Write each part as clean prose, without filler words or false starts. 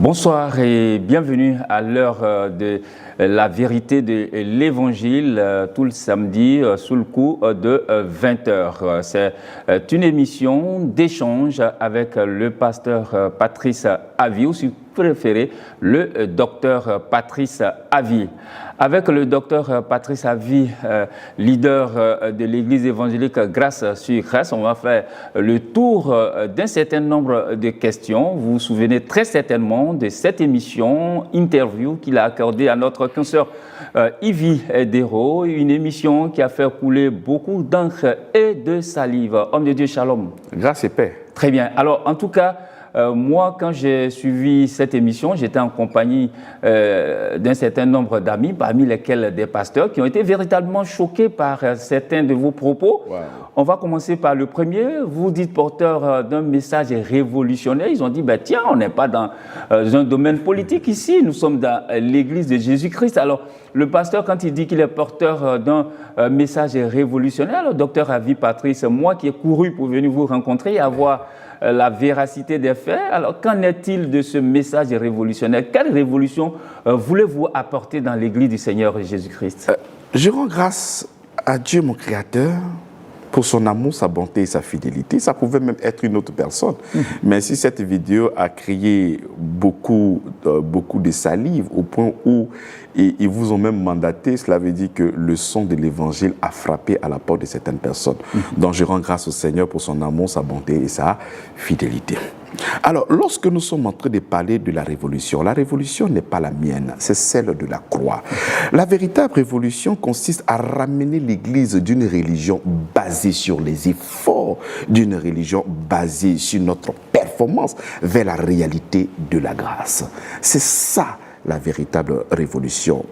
Bonsoir et bienvenue à l'heure de la vérité de l'Évangile, tout le samedi sous le coup de 20h. C'est une émission d'échange avec le pasteur Patrice Avi, ou si vous préférez, le docteur Patrice Avi. Avec le docteur Patrice Avi, leader de l'église évangélique Grâce sur Grâce, on va faire le tour d'un certain nombre de questions. Vous vous souvenez très certainement de cette émission, interview qu'il a accordée à notre consoeur Yvi Dero, une émission qui a fait couler beaucoup d'encre et de salive. Homme de Dieu, shalom. Grâce et paix. Très bien. Alors, en tout cas, moi, quand j'ai suivi cette émission, j'étais en compagnie d'un certain nombre d'amis, parmi lesquels des pasteurs, qui ont été véritablement choqués par certains de vos propos. Wow. On va commencer par le premier. Vous dites porteur d'un message révolutionnaire. Ils ont dit, ben, tiens, on n'est pas dans un domaine politique ici, nous sommes dans l'église de Jésus-Christ. Alors, le pasteur, quand il dit qu'il est porteur d'un message révolutionnaire, le docteur Avi Patrice, moi qui ai couru pour venir vous rencontrer et avoir la véracité des faits. Alors, qu'en est-il de ce message révolutionnaire? Quelle révolution voulez-vous apporter dans l'église du Seigneur Jésus-Christ? Je rends grâce à Dieu, mon Créateur, pour son amour, sa bonté et sa fidélité. Ça pouvait même être une autre personne. Mais si cette vidéo a créé beaucoup de salive, au point où ils vous ont même mandaté, cela veut dire que le son de l'évangile a frappé à la porte de certaines personnes. Donc je rends grâce au Seigneur pour son amour, sa bonté et sa fidélité. Alors, lorsque nous sommes en train de parler de la révolution n'est pas la mienne, c'est celle de la croix. La véritable révolution consiste à ramener l'Église d'une religion basée sur les efforts, d'une religion basée sur notre performance, vers la réalité de la grâce. C'est ça la véritable révolution.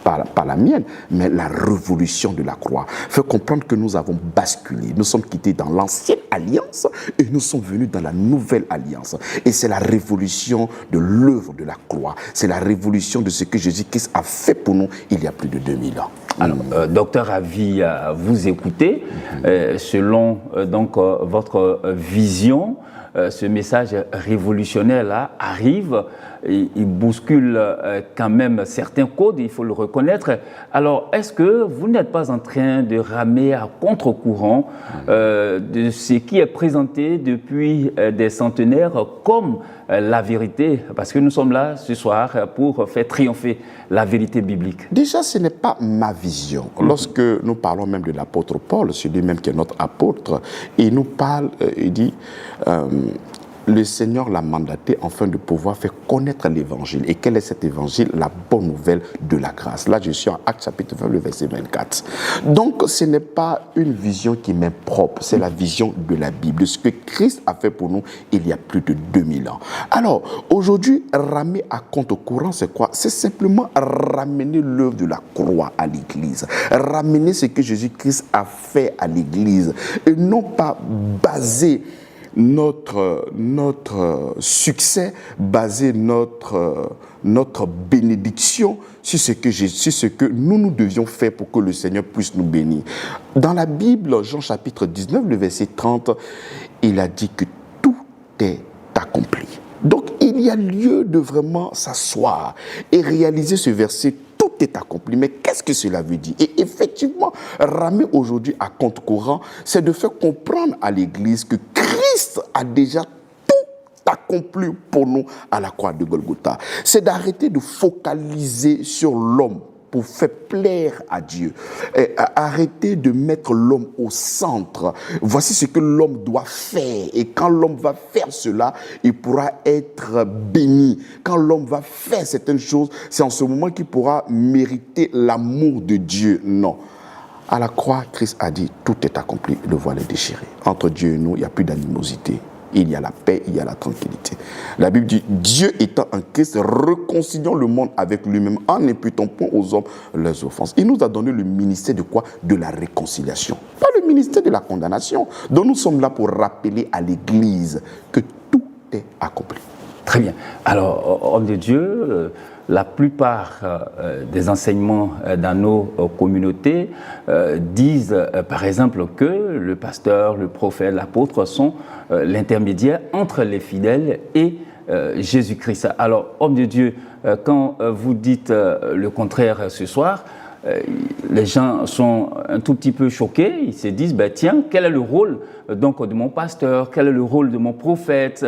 Pas la mienne, mais la révolution de la croix. Il faut comprendre que nous avons basculé. Nous sommes quittés dans l'ancienne alliance et nous sommes venus dans la nouvelle alliance. Et c'est la révolution de l'œuvre de la croix. C'est la révolution de ce que Jésus-Christ a fait pour nous il y a plus de 2000 ans. Alors, docteur Avi, vous écoutez, selon donc votre vision, ce message révolutionnaire-là arrive, il bouscule quand même certains codes, il faut le reconnaître. Alors, est-ce que vous n'êtes pas en train de ramer à contre-courant de ce qui est présenté depuis des centenaires comme la vérité? Parce que nous sommes là ce soir pour faire triompher la vérité biblique. Déjà, ce n'est pas ma vision. Lorsque nous parlons même de l'apôtre Paul, celui-même qui est notre apôtre, il nous parle, il dit... le Seigneur l'a mandaté afin de pouvoir faire connaître l'évangile. Et quel est cet évangile? La bonne nouvelle de la grâce. Là, je suis en Actes chapitre 20, le verset 24. Donc, ce n'est pas une vision qui m'est propre, c'est la vision de la Bible, de ce que Christ a fait pour nous il y a plus de 2000 ans. Alors, aujourd'hui, ramer à contre-courant, c'est quoi? C'est simplement ramener l'œuvre de la croix à l'Église. Ramener ce que Jésus-Christ a fait à l'Église. Et non pas baser notre succès, baser notre bénédiction sur ce que nous devions faire pour que le Seigneur puisse nous bénir. Dans la Bible, Jean chapitre 19, le verset 30, il a dit que tout est accompli. Donc, il y a lieu de vraiment s'asseoir et réaliser ce verset. Tout est accompli. Mais qu'est-ce que cela veut dire? Et effectivement, ramer aujourd'hui à contre-courant, c'est de faire comprendre à l'Église que Christ a déjà tout accompli pour nous à la croix de Golgotha. C'est d'arrêter de focaliser sur l'homme pour faire plaire à Dieu. Arrêtez de mettre l'homme au centre. Voici ce que l'homme doit faire. Et quand l'homme va faire cela, il pourra être béni. Quand l'homme va faire certaines choses, c'est en ce moment qu'il pourra mériter l'amour de Dieu. Non. À la croix, Christ a dit, tout est accompli. Le voile est déchiré. Entre Dieu et nous, il n'y a plus d'animosité. Il y a la paix, il y a la tranquillité. La Bible dit, Dieu étant en Christ, réconciliant le monde avec lui-même en n'imputant point aux hommes leurs offenses. Il nous a donné le ministère de quoi? De la réconciliation. Pas le ministère de la condamnation. Donc nous sommes là pour rappeler à l'Église que tout est accompli. Très bien. Alors, homme de Dieu, la plupart des enseignements dans nos communautés disent, par exemple, que le pasteur, le prophète, l'apôtre sont l'intermédiaire entre les fidèles et Jésus-Christ. Alors, homme de Dieu, quand vous dites le contraire ce soir, les gens sont un tout petit peu choqués, ils se disent, ben, tiens, quel est le rôle donc de mon pasteur, quel est le rôle de mon prophète?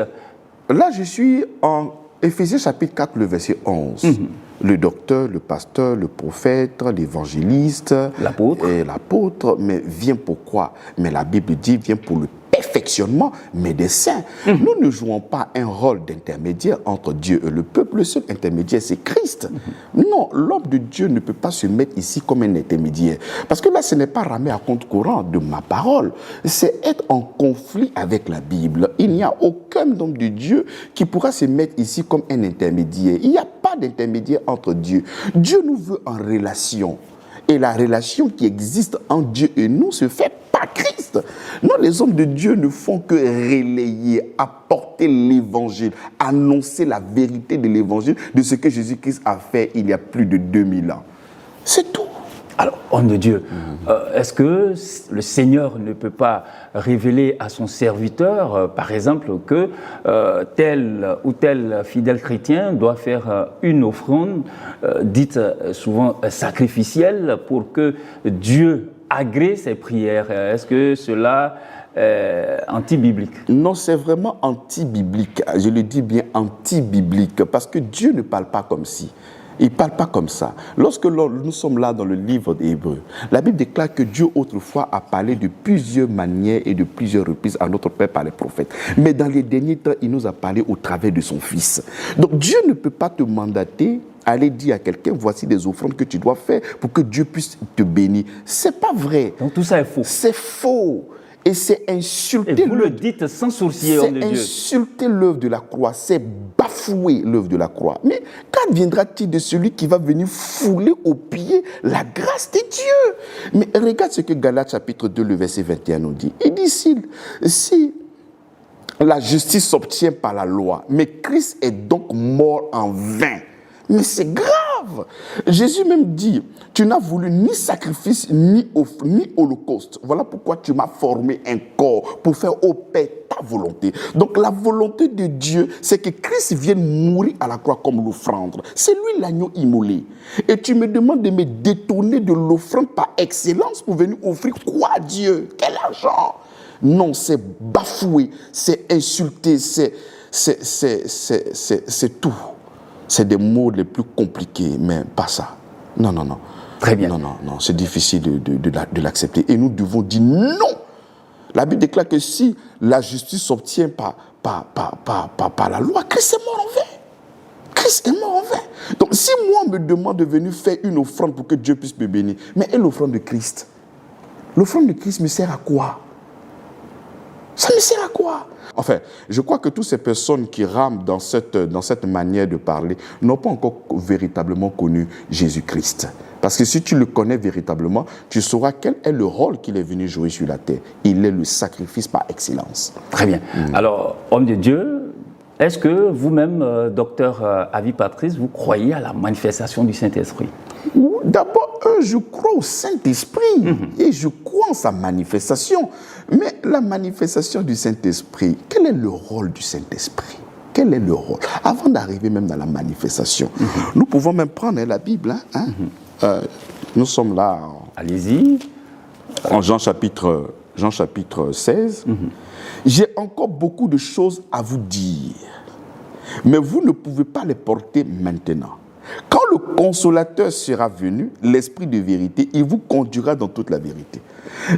Là, je suis en Éphésiens chapitre 4, le verset 11. Le docteur, le pasteur, le prophète, l'évangéliste, l'apôtre, mais vient pour quoi? Mais la Bible dit, vient pour le perfectionnement, mais des saints. Nous ne jouons pas un rôle d'intermédiaire entre Dieu et le peuple. Le seul intermédiaire, c'est Christ. Non, l'homme de Dieu ne peut pas se mettre ici comme un intermédiaire. Parce que là, ce n'est pas ramer à compte courant de ma parole. C'est être en conflit avec la Bible. Il n'y a aucun homme de Dieu qui pourra se mettre ici comme un intermédiaire. Il n'y a pas d'intermédiaire entre Dieu. Dieu nous veut en relation. Et la relation qui existe entre Dieu et nous se fait par Christ. Non, les hommes de Dieu ne font que relayer, apporter l'évangile, annoncer la vérité de l'évangile, de ce que Jésus-Christ a fait il y a plus de 2000 ans. C'est tout. Alors, homme de Dieu, est-ce que le Seigneur ne peut pas révéler à son serviteur, par exemple, que tel ou tel fidèle chrétien doit faire une offrande, dite souvent sacrificielle, pour que Dieu agrée ses prières? Est-ce que cela est anti-biblique? Non, c'est vraiment anti-biblique. Je le dis bien anti-biblique, parce que Dieu ne parle pas comme si. Il ne parle pas comme ça. Lorsque nous sommes là dans le livre d'Hébreux, la Bible déclare que Dieu autrefois a parlé de plusieurs manières et de plusieurs reprises à notre Père par les prophètes. Mais dans les derniers temps, il nous a parlé au travers de son Fils. Donc Dieu ne peut pas te mandater, aller dire à quelqu'un, voici des offrandes que tu dois faire pour que Dieu puisse te bénir. C'est pas vrai. Donc tout ça est faux. C'est faux. Et c'est insulter et vous le dites sans sourciller, homme de Dieu. C'est insulter l'œuvre de la croix, c'est bafouer l'œuvre de la croix. Mais qu'adviendra-t-il de celui qui va venir fouler aux pieds la grâce de Dieu? Mais regarde ce que Galates chapitre 2, le verset 21 nous dit. Il dit, si la justice s'obtient par la loi, mais Christ est donc mort en vain. Mais c'est grave. Jésus même dit, tu n'as voulu ni sacrifice, ni holocauste. Voilà pourquoi tu m'as formé un corps pour faire au Père ta volonté. Donc la volonté de Dieu, c'est que Christ vienne mourir à la croix comme l'offrande. C'est lui l'agneau immolé. Et tu me demandes de me détourner de l'offrande par excellence pour venir offrir quoi à Dieu? Quel argent? Non, c'est bafouer, c'est insulter, c'est tout. C'est des mots les plus compliqués, mais pas ça. Non. Très bien. Non, c'est difficile de l'accepter. Et nous devons dire non. La Bible déclare que si la justice s'obtient par la loi, Christ est mort en vain. Christ est mort en vain. Donc si moi on me demande de venir faire une offrande pour que Dieu puisse me bénir, mais est l'offrande de Christ? L'offrande de Christ me sert à quoi? Ça me sert à quoi? Enfin, je crois que toutes ces personnes qui rament dans cette manière de parler n'ont pas encore véritablement connu Jésus-Christ. Parce que si tu le connais véritablement, tu sauras quel est le rôle qu'il est venu jouer sur la terre. Il est le sacrifice par excellence. Très bien. Alors, homme de Dieu, est-ce que vous-même, docteur Avi Patrice, vous croyez à la manifestation du Saint-Esprit? D'abord, je crois au Saint-Esprit et je crois en sa manifestation. Mais la manifestation du Saint-Esprit, quel est le rôle du Saint-Esprit? Quel est le rôle? Avant d'arriver même dans la manifestation, nous pouvons même prendre la Bible. Nous sommes là. Allez-y. En Jean chapitre 16. J'ai encore beaucoup de choses à vous dire, mais vous ne pouvez pas les porter maintenant. Quand le consolateur sera venu, l'esprit de vérité, il vous conduira dans toute la vérité.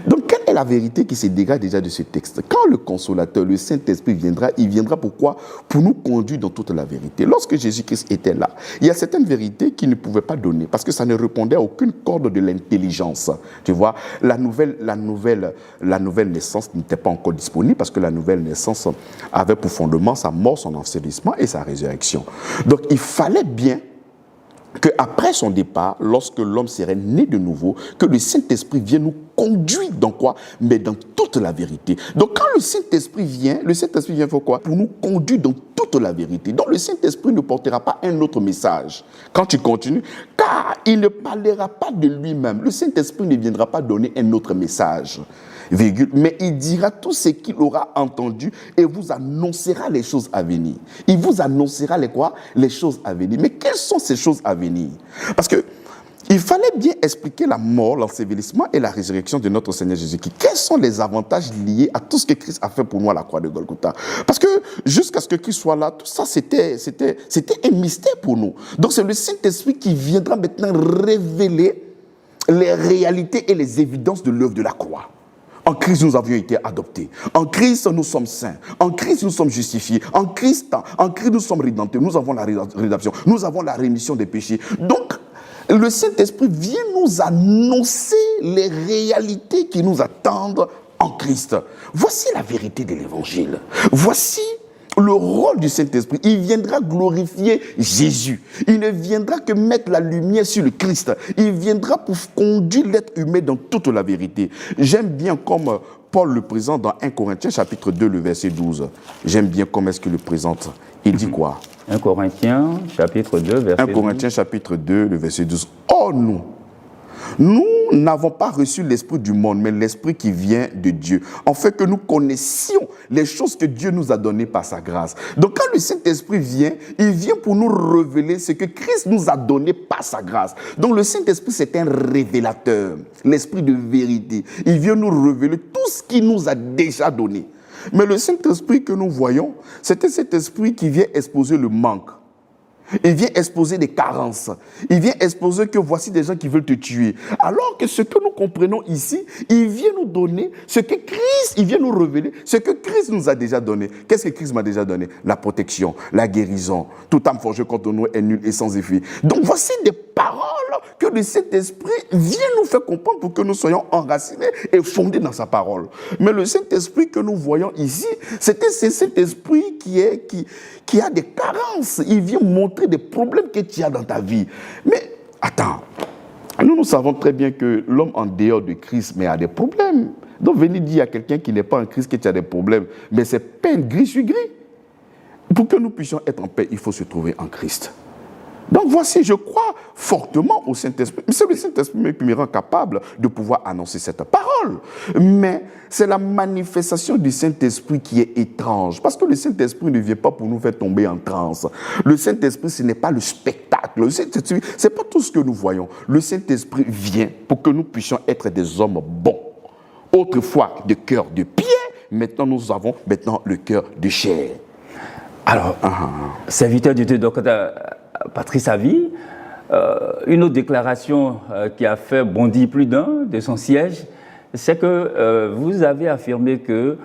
Donc, quelle est la vérité qui se dégage déjà de ce texte? Quand le consolateur, le Saint-Esprit viendra, il viendra pourquoi? Pour nous conduire dans toute la vérité. Lorsque Jésus-Christ était là, il y a certaines vérités qu'il ne pouvait pas donner parce que ça ne répondait à aucune corde de l'intelligence. Tu vois, la nouvelle naissance n'était pas encore disponible parce que la nouvelle naissance avait pour fondement sa mort, son ensevelissement et sa résurrection. Donc, il fallait bien qu'après son départ, lorsque l'homme serait né de nouveau, que le Saint-Esprit vienne nous conduire dans quoi? Mais dans toute la vérité. Donc quand le Saint-Esprit vient faire quoi? Pour nous conduire dans toute la vérité. Donc le Saint-Esprit ne portera pas un autre message. Quand tu continues, car il ne parlera pas de lui-même. Le Saint-Esprit ne viendra pas donner un autre message. virgule, mais il dira tout ce qu'il aura entendu et vous annoncera les choses à venir. Il vous annoncera les quoi? Les choses à venir. Mais quelles sont ces choses à venir? Parce que il fallait bien expliquer la mort, l'ensevelissement et la résurrection de notre Seigneur Jésus-Christ. Quels sont les avantages liés à tout ce que Christ a fait pour nous à la croix de Golgotha? Parce que jusqu'à ce que Christ soit là, tout ça c'était un mystère pour nous. Donc c'est le Saint-Esprit qui viendra maintenant révéler les réalités et les évidences de l'œuvre de la croix. En Christ, nous avions été adoptés. En Christ, nous sommes saints. En Christ, nous sommes justifiés. En Christ, nous sommes rédemptés. Nous avons la rédemption. Nous avons la rémission des péchés. Donc, le Saint-Esprit vient nous annoncer les réalités qui nous attendent en Christ. Voici la vérité de l'Évangile. Voici le rôle du Saint-Esprit. Il viendra glorifier Jésus. Il ne viendra que mettre la lumière sur le Christ. Il viendra pour conduire l'être humain dans toute la vérité. J'aime bien comme Paul le présente dans 1 Corinthiens chapitre 2, le verset 12. J'aime bien comment est-ce qu'il le présente. Il dit quoi? 1 Corinthiens chapitre 2, verset 12. 1 Corinthiens chapitre 2, le verset 12. Oh, nous n'avons pas reçu l'esprit du monde, mais l'esprit qui vient de Dieu, en fait que nous connaissions les choses que Dieu nous a données par sa grâce. Donc quand le Saint-Esprit vient, il vient pour nous révéler ce que Christ nous a donné par sa grâce. Donc le Saint-Esprit, c'est un révélateur, l'esprit de vérité. Il vient nous révéler tout ce qu'il nous a déjà donné. Mais le Saint-Esprit que nous voyons, c'était cet esprit qui vient exposer le manque. Il vient exposer des carences. Il vient exposer que voici des gens qui veulent te tuer. Alors que ce que nous comprenons ici, il vient nous donner ce que Christ, il vient nous révéler ce que Christ nous a déjà donné. Qu'est-ce que Christ m'a déjà donné? La protection, la guérison. Toute âme forgée contre nous est nulle et sans effet. Donc voici des paroles que le Saint-Esprit vient nous faire comprendre pour que nous soyons enracinés et fondés dans sa parole. Mais le Saint-Esprit que nous voyons ici, c'est cet esprit qui a des carences. Il vient montrer des problèmes que tu as dans ta vie. Mais attends, nous savons très bien que l'homme en dehors de Christ a des problèmes. Donc venir dire à quelqu'un qui n'est pas en Christ que tu as des problèmes, mais c'est peine gris sur gris. Pour que nous puissions être en paix, il faut se trouver en Christ. Donc voici, je crois fortement au Saint-Esprit. C'est le Saint-Esprit qui me rend capable de pouvoir annoncer cette parole. Mais c'est la manifestation du Saint-Esprit qui est étrange. Parce que le Saint-Esprit ne vient pas pour nous faire tomber en transe. Le Saint-Esprit, ce n'est pas le spectacle. Le Saint-Esprit, ce n'est pas tout ce que nous voyons. Le Saint-Esprit vient pour que nous puissions être des hommes bons. Autrefois, de cœur de pierre, maintenant nous avons le cœur de chair. Alors, serviteur de Dieu, docteur Patrice Avi, une autre déclaration qui a fait bondir plus d'un de son siège, c'est que vous avez affirmé que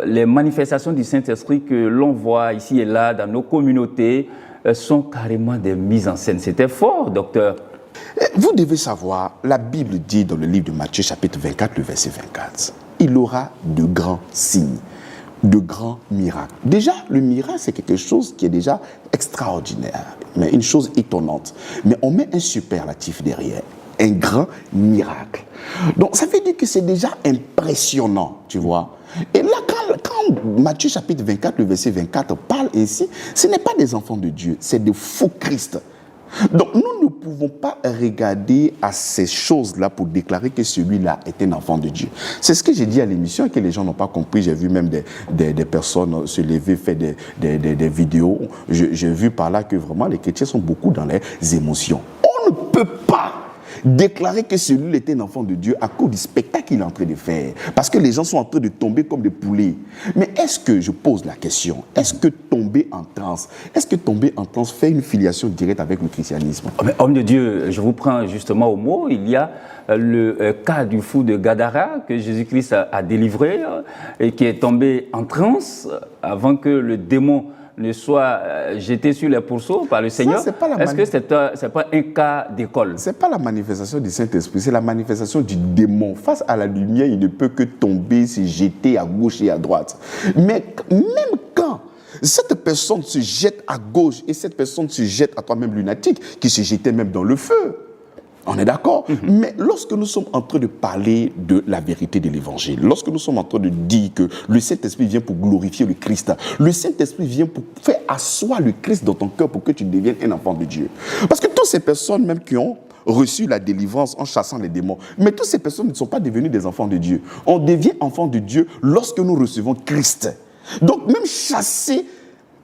les manifestations du Saint-Esprit que l'on voit ici et là dans nos communautés sont carrément des mises en scène. C'était fort, docteur. Vous devez savoir, la Bible dit dans le livre de Matthieu, chapitre 24, le verset 24, il aura de grands signes, de grands miracles. Déjà, le miracle, c'est quelque chose qui est déjà extraordinaire, mais une chose étonnante. Mais on met un superlatif derrière, un grand miracle. Donc, ça veut dire que c'est déjà impressionnant, tu vois. Et là, quand Matthieu, chapitre 24, le verset 24 parle ainsi, ce n'est pas des enfants de Dieu, c'est des faux Christ. Donc, nous ne pouvons pas regarder à ces choses-là pour déclarer que celui-là est un enfant de Dieu. C'est ce que j'ai dit à l'émission et que les gens n'ont pas compris. J'ai vu même des personnes se lever, faire des vidéos. J'ai vu par là que vraiment les chrétiens sont beaucoup dans les émotions. On ne peut pas déclarer que celui-là est un enfant de Dieu à cause du spectacle qu'il est en train de faire. Parce que les gens sont en train de tomber comme des poulets. Mais est-ce que, je pose la question, est-ce que tomber en transe fait une filiation directe avec le christianisme? Mais homme de Dieu, je vous prends justement au mot. Il y a le cas du fou de Gadara que Jésus-Christ a délivré et qui est tombé en transe avant que le démon ne soit jeté sur les pourceaux par le Seigneur. Est-ce que c'est pas un cas d'école? Ce n'est pas la manifestation du Saint-Esprit, c'est la manifestation du démon. Face à la lumière, il ne peut que tomber, se jeter à gauche et à droite. Mais même quand cette personne se jette à gauche et cette personne se jette à toi-même lunatique, qui se jetait même dans le feu, on est d'accord? Mais lorsque nous sommes en train de parler de la vérité de l'Évangile, lorsque nous sommes en train de dire que le Saint-Esprit vient pour glorifier le Christ, le Saint-Esprit vient pour faire asseoir le Christ dans ton cœur pour que tu deviennes un enfant de Dieu. Parce que toutes ces personnes même qui ont reçu la délivrance en chassant les démons. Mais toutes ces personnes ne sont pas devenues des enfants de Dieu. On devient enfant de Dieu lorsque nous recevons Christ. Donc même chasser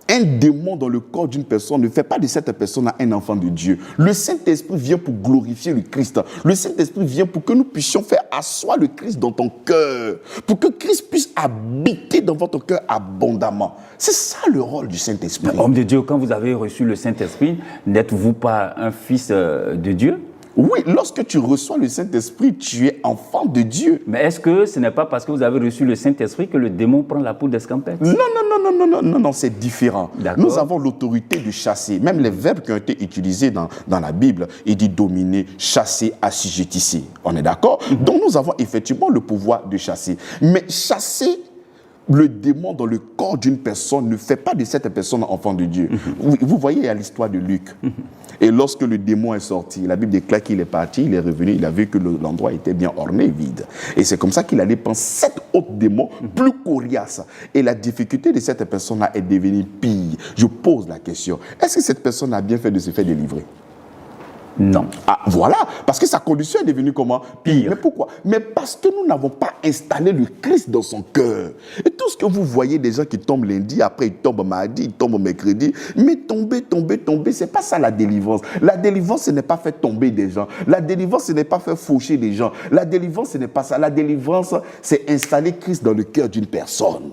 un démon dans le corps d'une personne ne fait pas de cette personne un enfant de Dieu. Le Saint-Esprit vient pour glorifier le Christ. Le Saint-Esprit vient pour que nous puissions faire asseoir le Christ dans ton cœur. Pour que Christ puisse habiter dans votre cœur abondamment. C'est ça le rôle du Saint-Esprit. Homme de Dieu, quand vous avez reçu le Saint-Esprit, n'êtes-vous pas un fils de Dieu? Oui, lorsque tu reçois le Saint-Esprit, tu es enfant de Dieu. Mais est-ce que ce n'est pas parce que vous avez reçu le Saint-Esprit que le démon prend la peau d'escampette? Non, c'est différent. D'accord. Nous avons l'autorité de chasser. Même les verbes qui ont été utilisés dans la Bible, il dit dominer, chasser, assujettisser. On est d'accord? Donc nous avons effectivement le pouvoir de chasser. Mais chasser le démon dans le corps d'une personne ne fait pas de cette personne enfant de Dieu. Vous voyez, il y a l'histoire de Luc. Et lorsque le démon est sorti, la Bible déclare qu'il est parti, il est revenu, il a vu que l'endroit était bien orné, vide. Et c'est comme ça qu'il allait prendre 7 autres démons plus coriaces. Et la difficulté de cette personne-là est devenue pire. Je pose la question, est-ce que cette personne a bien fait de se faire délivrer? Non. Ah, voilà, parce que sa condition est devenue comment? Pire. Mais pourquoi? Mais parce que nous n'avons pas installé le Christ dans son cœur. Et tout ce que vous voyez, des gens qui tombent lundi, après ils tombent mardi, ils tombent mercredi, mais tomber, c'est pas ça la délivrance. La délivrance, ce n'est pas faire tomber des gens. La délivrance, ce n'est pas faire faucher des gens. La délivrance, ce n'est pas ça. La délivrance, c'est installer Christ dans le cœur d'une personne.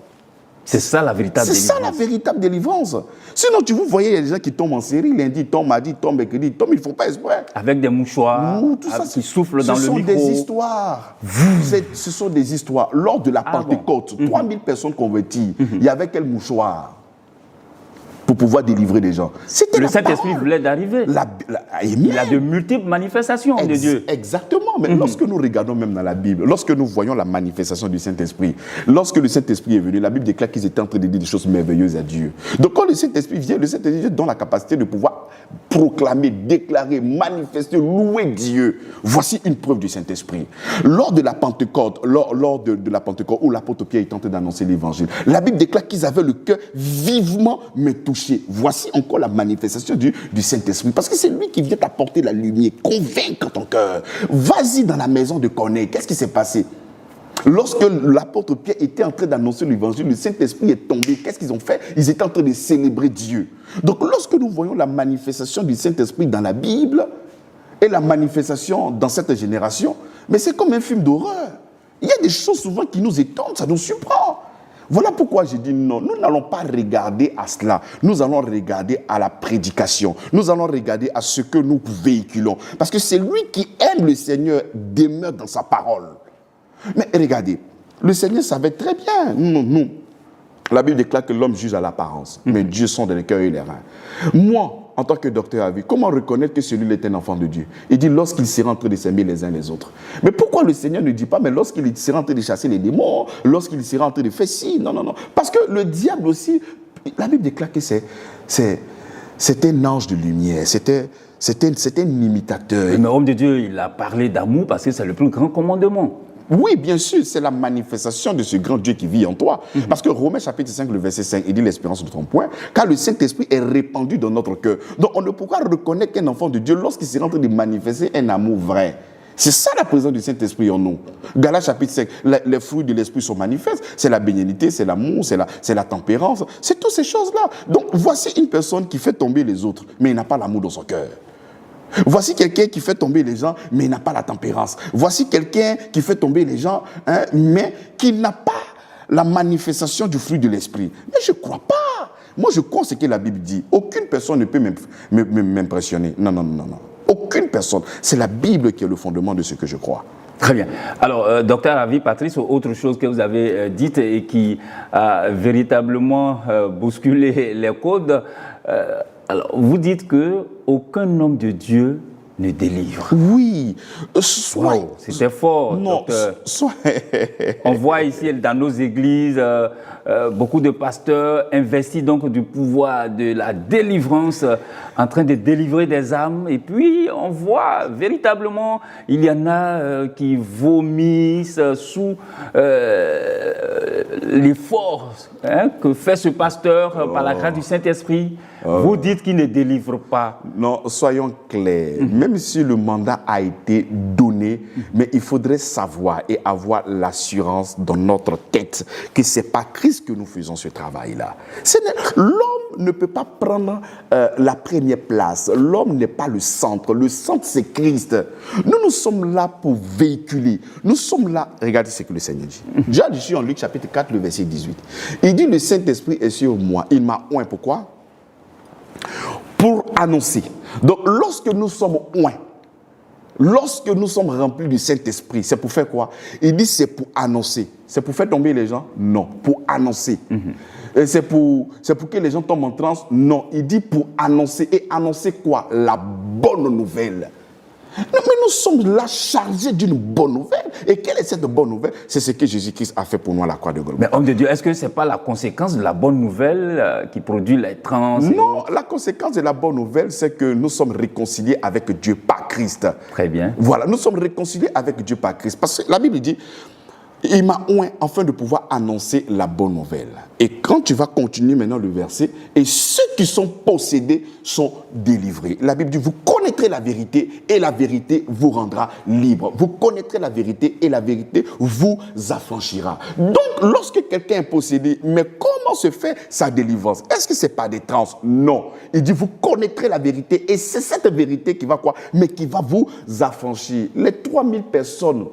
C'est ça la véritable délivrance. C'est ça la véritable délivrance. Sinon, vous voyez, il y a des gens qui tombent en série, lundi, ils tombent, mardi, ils tombent, mercredi, ils tombent, ils ne font pas exprès. Avec des mouchoirs, Tout ça, qui soufflent dans le micro. Ce sont des histoires. Ce sont des histoires. Lors de la Pentecôte, 3000 personnes converties, il y avait quel mouchoir pour pouvoir délivrer des gens? C'était le Saint-Esprit voulait d'arriver. Il a de multiples manifestations de Dieu. Exactement. Mais lorsque nous regardons même dans la Bible, lorsque nous voyons la manifestation du Saint-Esprit, lorsque le Saint-Esprit est venu, la Bible déclare qu'ils étaient en train de dire des choses merveilleuses à Dieu. Donc quand le Saint-Esprit vient, le Saint-Esprit donne la capacité de pouvoir proclamer, déclarer, manifester, louer Dieu. Voici une preuve du Saint-Esprit. Lors de la Pentecôte, lors de la Pentecôte, où l'apôtre Pierre est tenté d'annoncer l'évangile, la Bible déclare qu'ils avaient le cœur vivement mais touché. Voici encore la manifestation du Saint-Esprit. Parce que c'est lui qui vient t'apporter la lumière, convaincre ton cœur. Vas-y dans la maison de Corneille. Qu'est-ce qui s'est passé? Lorsque l'apôtre Pierre était en train d'annoncer l'évangile, le Saint-Esprit est tombé. Qu'est-ce qu'ils ont fait? Ils étaient en train de célébrer Dieu. Donc lorsque nous voyons la manifestation du Saint-Esprit dans la Bible et la manifestation dans cette génération, mais c'est comme un film d'horreur. Il y a des choses souvent qui nous étonnent, ça nous surprend. Voilà pourquoi j'ai dit non, nous n'allons pas regarder à cela. Nous allons regarder à la prédication. Nous allons regarder à ce que nous véhiculons. Parce que c'est lui qui aime le Seigneur demeure dans sa parole. Mais regardez, le Seigneur savait très bien, nous. La Bible déclare que l'homme juge à l'apparence, mais Dieu sonde les cœurs et les reins. Moi, en tant que docteur à vie, comment reconnaître que celui-là est un enfant de Dieu? Il dit lorsqu'il sera en train de s'aimer les uns les autres. Mais pourquoi le Seigneur ne dit pas, mais lorsqu'il sera en train de chasser les démons, lorsqu'il sera en train de faire ci? Non. Parce que le diable aussi, la Bible déclare que c'est un ange de lumière, c'était un imitateur. Mais homme de Dieu, il a parlé d'amour parce que c'est le plus grand commandement. Oui, bien sûr, c'est la manifestation de ce grand Dieu qui vit en toi. Parce que Romains chapitre 5, le verset 5, il dit l'espérance de ton point, car le Saint-Esprit est répandu dans notre cœur. Donc on ne pourra reconnaître qu'un enfant de Dieu lorsqu'il sera en train de manifester un amour vrai. C'est ça la présence du Saint-Esprit en nous. Galates chapitre 5, les fruits de l'Esprit sont manifestes. C'est la bénignité, c'est l'amour, c'est la tempérance. C'est toutes ces choses-là. Donc voici une personne qui fait tomber les autres, mais il n'a pas l'amour dans son cœur. Voici quelqu'un qui fait tomber les gens, mais il n'a pas la tempérance. Voici quelqu'un qui fait tomber les gens, mais qui n'a pas la manifestation du fruit de l'esprit. Mais je ne crois pas. Moi, je crois ce que la Bible dit. Aucune personne ne peut m'impressionner. Non. Aucune personne. C'est la Bible qui est le fondement de ce que je crois. Très bien. Alors, docteur Ravi Patrice, autre chose que vous avez dite et qui a véritablement bousculé les codes, alors, vous dites qu'aucun homme de Dieu ne délivre. Oui. Wow, c'était fort, non, docteur. On voit ici dans nos églises beaucoup de pasteurs investis donc du pouvoir de la délivrance, en train de délivrer des âmes. Et puis, on voit véritablement, il y en a qui vomissent sous l'effort que fait ce pasteur par la grâce du Saint-Esprit, vous dites qu'il ne délivre pas. Non, soyons clairs. Même si le mandat a été donné, mais il faudrait savoir et avoir l'assurance dans notre tête que ce n'est pas Christ que nous faisons ce travail-là. L'homme ne peut pas prendre la première place. L'homme n'est pas le centre. Le centre, c'est Christ. Nous sommes là pour véhiculer. Nous sommes là. Regardez ce que le Seigneur dit. Déjà, je suis en Luc chapitre 4, le verset 18. Il dit, le Saint-Esprit est sur moi. Il m'a oint. Pourquoi? Pour annoncer. Donc, lorsque nous sommes oints, lorsque nous sommes remplis du Saint-Esprit, c'est pour faire quoi? Il dit c'est pour annoncer. C'est pour faire tomber les gens? Non, pour annoncer. Et c'est pour que les gens tombent en transe? Non, il dit pour annoncer. Et annoncer quoi? La bonne nouvelle. Mais nous sommes là chargés d'une bonne nouvelle. Et quelle est cette bonne nouvelle? C'est ce que Jésus-Christ a fait pour nous à la croix de Golgotha. Mais homme de Dieu, est-ce que ce n'est pas la conséquence de la bonne nouvelle qui produit les trans? Non, la conséquence de la bonne nouvelle, c'est que nous sommes réconciliés avec Dieu par Christ. Très bien. Voilà, nous sommes réconciliés avec Dieu par Christ. Parce que la Bible dit, il m'a oint afin de pouvoir annoncer la bonne nouvelle. Et quand tu vas continuer maintenant le verset, et ceux qui sont possédés sont délivrés. La Bible dit, vous connaîtrez la vérité et la vérité vous rendra libre. Vous connaîtrez la vérité et la vérité vous affranchira. Donc, lorsque quelqu'un est possédé, mais comment se fait sa délivrance? Est-ce que ce n'est pas des trans? Non. Il dit, vous connaîtrez la vérité et c'est cette vérité qui va quoi? Mais qui va vous affranchir. Les 3000 personnes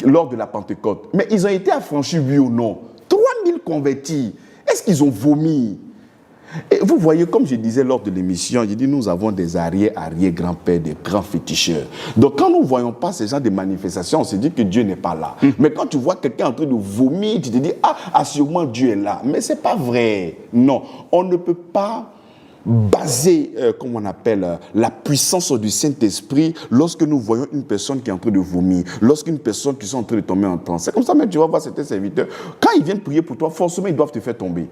lors de la Pentecôte, mais ils ont été affranchis, oui ou non? 3000 convertis, est-ce qu'ils ont vomi? Et vous voyez, comme je disais lors de l'émission, j'ai dit nous avons des arrière-grands-pères, des grands féticheurs. Donc quand nous ne voyons pas ces gens de manifestations, on se dit que Dieu n'est pas là. Mais quand tu vois quelqu'un en train de vomir, tu te dis, sûrement Dieu est là. Mais ce n'est pas vrai. Non, on ne peut pas baser, comme on appelle, la puissance du Saint-Esprit lorsque nous voyons une personne qui est en train de vomir, lorsqu'une personne qui est en train de tomber en transe. C'est comme ça même tu vas voir certains serviteurs, quand ils viennent prier pour toi, forcément ils doivent te faire tomber.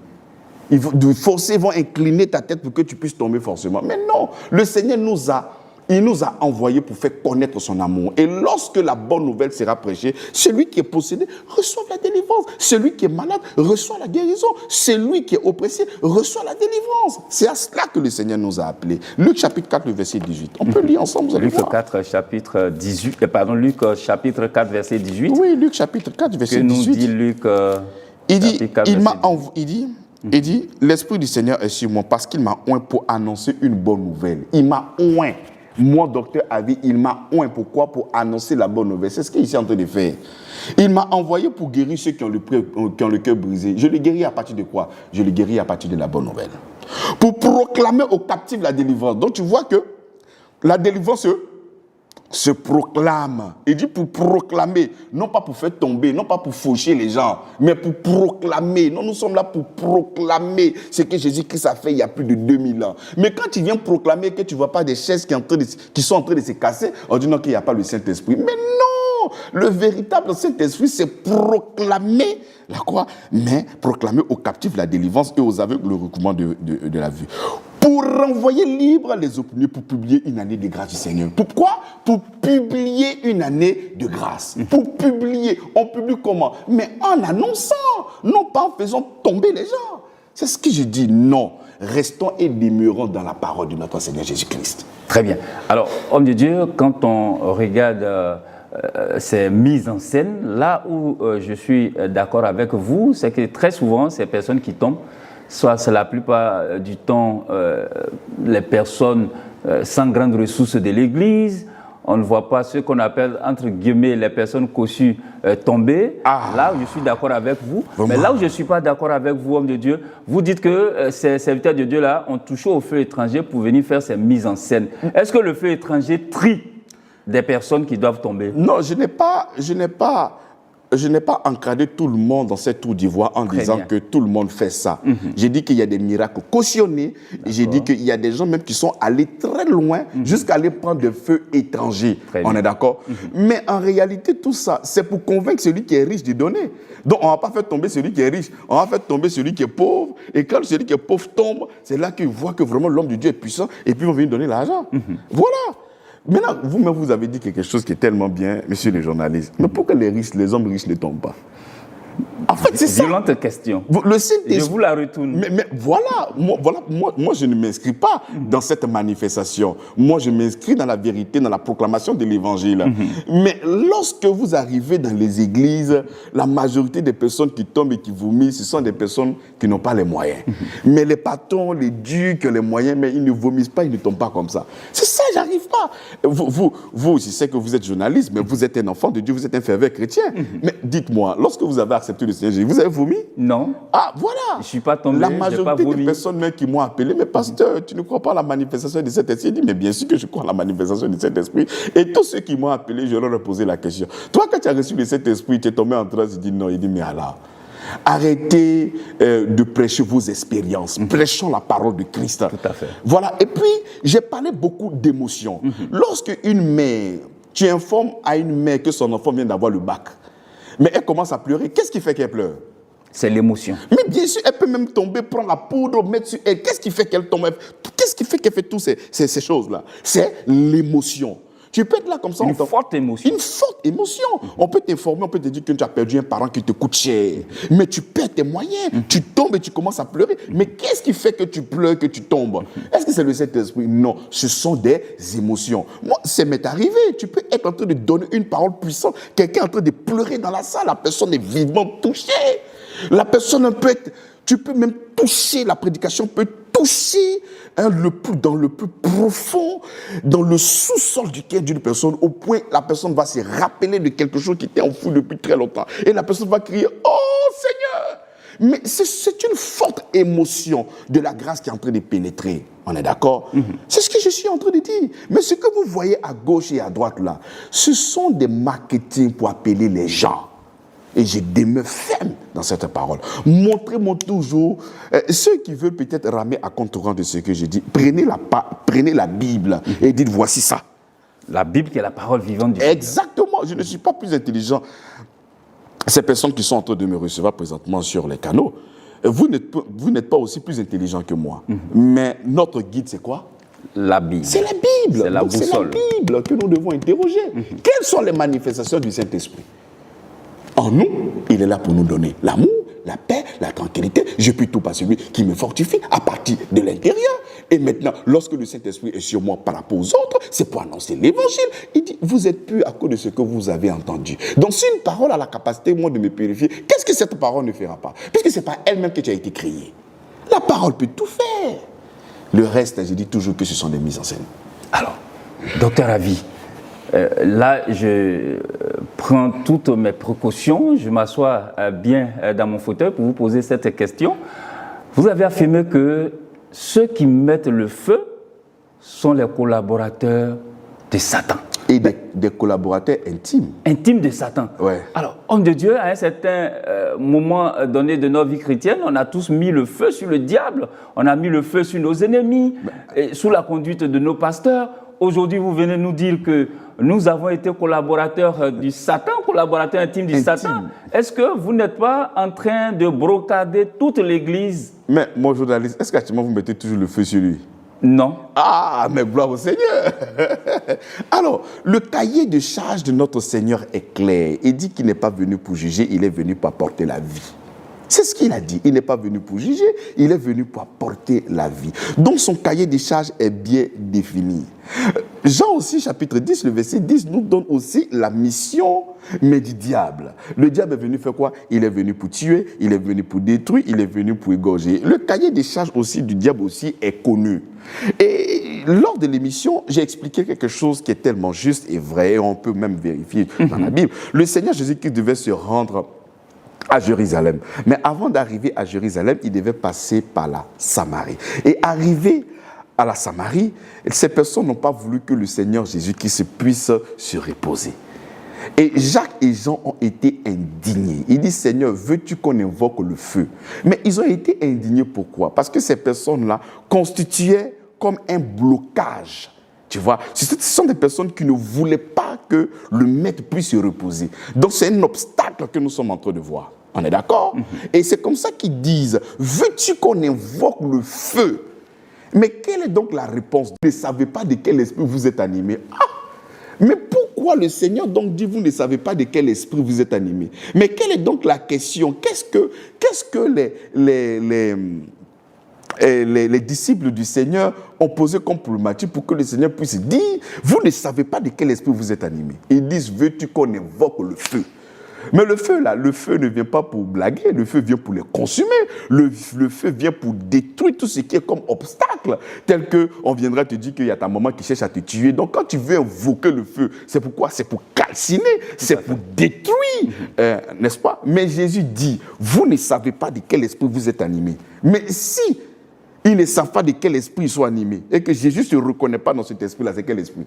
Ils vont incliner ta tête pour que tu puisses tomber forcément. Mais non, le Seigneur nous a envoyés pour faire connaître son amour. Et lorsque la bonne nouvelle sera prêchée, celui qui est possédé reçoit la délivrance. Celui qui est malade reçoit la guérison. Celui qui est oppressé reçoit la délivrance. C'est à cela que le Seigneur nous a appelés. Luc chapitre 4, le verset 18. On peut lire ensemble, vous allez voir. Luc 4, chapitre 18. Luc chapitre 4, verset 18. Oui, Luc chapitre 4, verset 18. Que nous dit Luc il dit, l'Esprit du Seigneur est sur moi parce qu'il m'a oint pour annoncer une bonne nouvelle. Il m'a oint. Moi, docteur Avi, il m'a oint. Pourquoi? Pour annoncer la bonne nouvelle. C'est ce qu'il est en train de faire. Il m'a envoyé pour guérir ceux qui ont le cœur brisé. Je le guéris à partir de quoi? Je le guéris à partir de la bonne nouvelle. Pour proclamer aux captifs la délivrance. Donc tu vois que la délivrance se proclame. Il dit pour proclamer, non pas pour faire tomber, non pas pour faucher les gens, mais pour proclamer. Non, nous sommes là pour proclamer ce que Jésus-Christ a fait il y a plus de 2000 ans. Mais quand tu viens proclamer que tu ne vois pas des chaises qui sont en train de se casser, on dit non qu'il n'y a pas le Saint-Esprit. Mais non, le véritable Saint-Esprit, c'est proclamer la croix, mais proclamer aux captifs la délivrance et aux aveugles le recouvrement de la vue. Pour renvoyer libre les opprimés, pour publier une année de grâce du Seigneur. Pourquoi? Pour publier une année de grâce. Pour publier. On publie comment? Mais en annonçant, non pas en faisant tomber les gens. C'est ce que je dis. Non. Restons et demeurons dans la parole de notre Seigneur Jésus-Christ. Très bien. Alors, homme de Dieu, quand on regarde ces mises en scène, là où je suis d'accord avec vous, c'est que très souvent, ces personnes qui tombent, soit c'est la plupart du temps les personnes sans grandes ressources de l'Église. On ne voit pas ce qu'on appelle, entre guillemets, les personnes cossues tomber. Là où je suis d'accord avec vous. Vraiment? Mais là où je ne suis pas d'accord avec vous, homme de Dieu, vous dites que ces serviteurs de Dieu-là ont touché au feu étranger pour venir faire ces mises en scène. Est-ce que le feu étranger trie des personnes qui doivent tomber? Non, je n'ai pas encadré tout le monde dans cette tour d'ivoire en disant que tout le monde fait ça. J'ai dit qu'il y a des miracles cautionnés. J'ai dit qu'il y a des gens même qui sont allés très loin jusqu'à aller prendre des feux étrangers. On est d'accord? Mais en réalité, tout ça, c'est pour convaincre celui qui est riche de donner. Donc, on ne va pas faire tomber celui qui est riche. On va faire tomber celui qui est pauvre. Et quand celui qui est pauvre tombe, c'est là qu'il voit que vraiment l'homme de Dieu est puissant. Et puis, on vient donner l'argent. Voilà. Maintenant, vous-même, vous avez dit quelque chose qui est tellement bien, monsieur le journaliste. Mais pourquoi les hommes riches ne tombent pas? En fait, c'est ça. Violente question. Le Saint-Esprit. Je vous la retourne. Mais voilà, moi, je ne m'inscris pas dans cette manifestation. Moi, je m'inscris dans la vérité, dans la proclamation de l'évangile. Mais lorsque vous arrivez dans les églises, la majorité des personnes qui tombent et qui vomissent, ce sont des personnes qui n'ont pas les moyens. Mais les patrons, les dieux qui ont les moyens, mais ils ne vomissent pas, ils ne tombent pas comme ça. C'est ça, j'arrive pas. Vous, je sais que vous êtes journaliste, mais vous êtes un enfant de Dieu, vous êtes un fervent chrétien. Mais dites-moi, lorsque vous avez accepté le Seigneur Jésus, vous avez vomi? Non. Ah, voilà. Je ne suis pas tombé, la j'ai pas majorité vomi. des personnes même qui m'ont appelé, mais pasteur, tu ne crois pas à la manifestation de cet esprit? Il dit, mais bien sûr que je crois à la manifestation de cet esprit. Et tous ceux qui m'ont appelé, je leur ai posé la question. Toi, quand tu as reçu le Saint-Esprit, tu es tombé en transe, il dit non. Il dit, mais alors, arrêtez de prêcher vos expériences. Prêchons la parole de Christ. Tout à fait. Voilà. Et puis, j'ai parlé beaucoup d'émotions. Lorsque une mère, tu informes à une mère que son enfant vient d'avoir le bac, mais elle commence à pleurer, qu'est-ce qui fait qu'elle pleure? C'est l'émotion. Mais bien sûr, elle peut même tomber, prendre la poudre, mettre sur elle. Qu'est-ce qui fait qu'elle tombe? Qu'est-ce qui fait qu'elle fait toutes ces choses-là? C'est l'émotion. Tu peux être là comme ça. Une forte émotion. Une forte émotion. On peut t'informer, on peut te dire que tu as perdu un parent qui te coûte cher. Mais tu perds tes moyens. Tu tombes et tu commences à pleurer. Mais qu'est-ce qui fait que tu pleures, que tu tombes? Est-ce que c'est le Saint-Esprit? Non, ce sont des émotions. Moi, ça m'est arrivé. Tu peux être en train de donner une parole puissante. Quelqu'un est en train de pleurer dans la salle. La personne est vivement touchée. La personne peut être, tu peux même toucher, la prédication peut toucher dans le plus profond, dans le sous-sol du cœur d'une personne, au point où la personne va se rappeler de quelque chose qui était enfoui depuis très longtemps. Et la personne va crier, « Oh Seigneur !» Mais c'est une forte émotion de la grâce qui est en train de pénétrer. On est d'accord? C'est ce que je suis en train de dire. Mais ce que vous voyez à gauche et à droite là, ce sont des marketing pour appeler les gens. Et je demeure ferme dans cette parole. Montrez-moi toujours, ceux qui veulent peut-être ramer à contre-courant de ce que je dis, prenez la Bible et dites, voici ça. La Bible qui est la parole vivante du Exactement, je ne suis pas plus intelligent. Ces personnes qui sont en train de me recevoir présentement sur les canaux, vous n'êtes pas aussi plus intelligent que moi. Mais notre guide, c'est quoi? La Bible. C'est la Bible. C'est la boussole. C'est la Bible que nous devons interroger. Quelles sont les manifestations du Saint-Esprit? En nous, il est là pour nous donner l'amour, la paix, la tranquillité. Je puis tout par celui qui me fortifie à partir de l'intérieur. Et maintenant, lorsque le Saint-Esprit est sur moi par rapport aux autres, c'est pour annoncer l'évangile. Il dit, vous êtes purs à cause de ce que vous avez entendu. Donc si une parole a la capacité, moi, de me purifier, qu'est-ce que cette parole ne fera pas? Puisque ce n'est pas elle-même que tu as été créée. La parole peut tout faire. Le reste, je dis toujours que ce sont des mises en scène. Alors, docteur Avi, là, je prends toutes mes précautions, je m'assois bien dans mon fauteuil pour vous poser cette question. Vous avez affirmé que ceux qui mettent le feu sont les collaborateurs de Satan. Et des collaborateurs intimes. Intimes de Satan. Ouais. Alors, homme de Dieu, à un certain moment donné de notre vie chrétienne, on a tous mis le feu sur le diable, on a mis le feu sur nos ennemis, sous la conduite de nos pasteurs. Aujourd'hui, vous venez nous dire que nous avons été collaborateurs du Satan, collaborateurs intimes du Satan. Est-ce que vous n'êtes pas en train de brocader toute l'Église? Mais mon journaliste, est-ce qu'actuellement vous mettez toujours le feu sur lui? Non. Ah, mais gloire au Seigneur. Alors, le cahier de charge de notre Seigneur est clair. Il dit qu'il n'est pas venu pour juger, il est venu pour apporter la vie. C'est ce qu'il a dit. Il n'est pas venu pour juger, il est venu pour apporter la vie. Donc son cahier de charge est bien défini. Jean aussi, chapitre 10, le verset 10, nous donne aussi la mission, mais du diable. Le diable est venu faire quoi? Il est venu pour tuer, il est venu pour détruire, il est venu pour égorger. Le cahier de charge aussi du diable aussi est connu. Et lors de l'émission, j'ai expliqué quelque chose qui est tellement juste et vrai, et on peut même vérifier dans la Bible. Le Seigneur Jésus-Christ devait se rendre à Jérusalem. Mais avant d'arriver à Jérusalem, il devait passer par la Samarie. Et arrivé à la Samarie, ces personnes n'ont pas voulu que le Seigneur Jésus-Christ puisse se reposer. Et Jacques et Jean ont été indignés. Ils disent, Seigneur, veux-tu qu'on invoque le feu? Mais ils ont été indignés pourquoi? Parce que ces personnes-là constituaient comme un blocage. Tu vois, ce sont des personnes qui ne voulaient pas que le maître puisse se reposer. Donc c'est un obstacle que nous sommes en train de voir. On est d'accord? Et c'est comme ça qu'ils disent, veux-tu qu'on invoque le feu? Mais quelle est donc la réponse? Vous ne savez pas de quel esprit vous êtes animé. Ah! Mais pourquoi pourquoi le Seigneur donc dit, vous ne savez pas de quel esprit vous êtes animé. Mais quelle est donc la question? Qu'est-ce que les disciples du Seigneur ont posé comme problématique pour que le Seigneur puisse dire, vous ne savez pas de quel esprit vous êtes animé. Ils disent, veux-tu qu'on invoque le feu? Mais le feu, là, le feu ne vient pas pour blaguer, le feu vient pour les consumer. Le feu vient pour détruire tout ce qui est comme obstacle. Tel qu'on viendra te dire qu'il y a ta maman qui cherche à te tuer. Donc, quand tu veux invoquer le feu, c'est pourquoi? C'est pour calciner, c'est pour détruire, n'est-ce pas? Mais Jésus dit, vous ne savez pas de quel esprit vous êtes animé. Mais si ils ne savent pas de quel esprit ils sont animés, et que Jésus ne se reconnaît pas dans cet esprit-là, c'est quel esprit?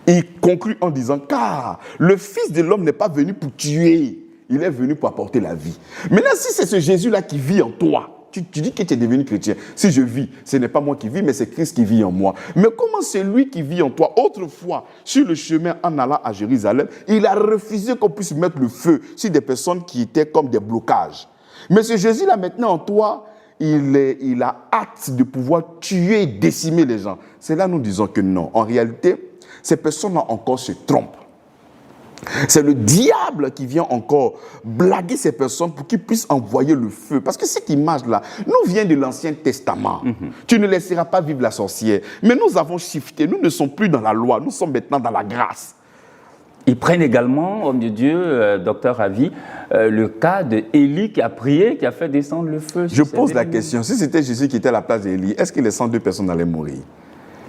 Il conclut en disant, car le Fils de l'homme n'est pas venu pour tuer, il est venu pour apporter la vie. Maintenant, si c'est ce Jésus-là qui vit en toi, tu dis que tu es devenu chrétien. Si je vis, ce n'est pas moi qui vis, mais c'est Christ qui vit en moi. Mais comment celui qui vit en toi, autrefois, sur le chemin en allant à Jérusalem, il a refusé qu'on puisse mettre le feu sur des personnes qui étaient comme des blocages. Mais ce Jésus-là, maintenant en toi, il a hâte de pouvoir tuer, décimer les gens. C'est là nous disons que non. En réalité, ces personnes-là encore se trompent. C'est le diable qui vient encore blaguer ces personnes pour qu'ils puissent envoyer le feu. Parce que cette image-là nous vient de l'Ancien Testament. Tu ne laisseras pas vivre la sorcière. Mais nous avons shifté. Nous ne sommes plus dans la loi. Nous sommes maintenant dans la grâce. Ils prennent également, homme de Dieu, docteur Ravi, le cas d'Élie qui a prié, qui a fait descendre le feu. Je pose la question. Si c'était Jésus qui était à la place d'Élie, est-ce que les 102 personnes allaient mourir?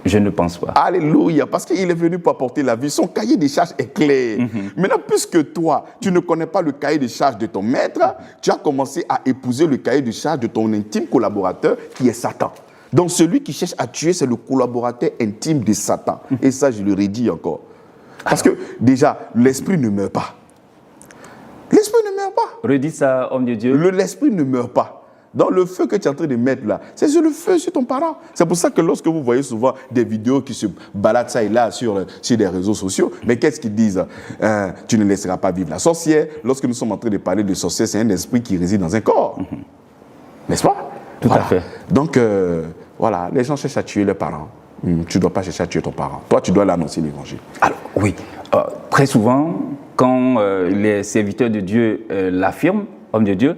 Je ne pense pas. Alléluia, parce qu'il est venu pour apporter la vie. Son cahier des charges est clair. Maintenant, puisque toi, tu ne connais pas le cahier des charges de ton maître, tu as commencé à épouser le cahier des charges de ton intime collaborateur qui est Satan. Donc, celui qui cherche à tuer, c'est le collaborateur intime de Satan. Et ça, je le redis encore. Parce que, déjà, l'esprit ne meurt pas. L'esprit ne meurt pas. Redis ça, homme de Dieu. L'esprit ne meurt pas. Dans le feu que tu es en train de mettre là, c'est sur le feu sur ton parent. C'est pour ça que lorsque vous voyez souvent des vidéos qui se baladent ça et là sur les réseaux sociaux, mais qu'est-ce qu'ils disent? Tu ne laisseras pas vivre la sorcière. Lorsque nous sommes en train de parler de sorcière, c'est un esprit qui réside dans un corps. N'est-ce pas? Tout à fait. Donc, voilà, les gens cherchent à tuer leurs parents. Tu ne dois pas chercher à tuer ton parent. Toi, tu dois l'annoncer l'évangile. Alors, oui. Très souvent, quand les serviteurs de Dieu l'affirment, homme de Dieu,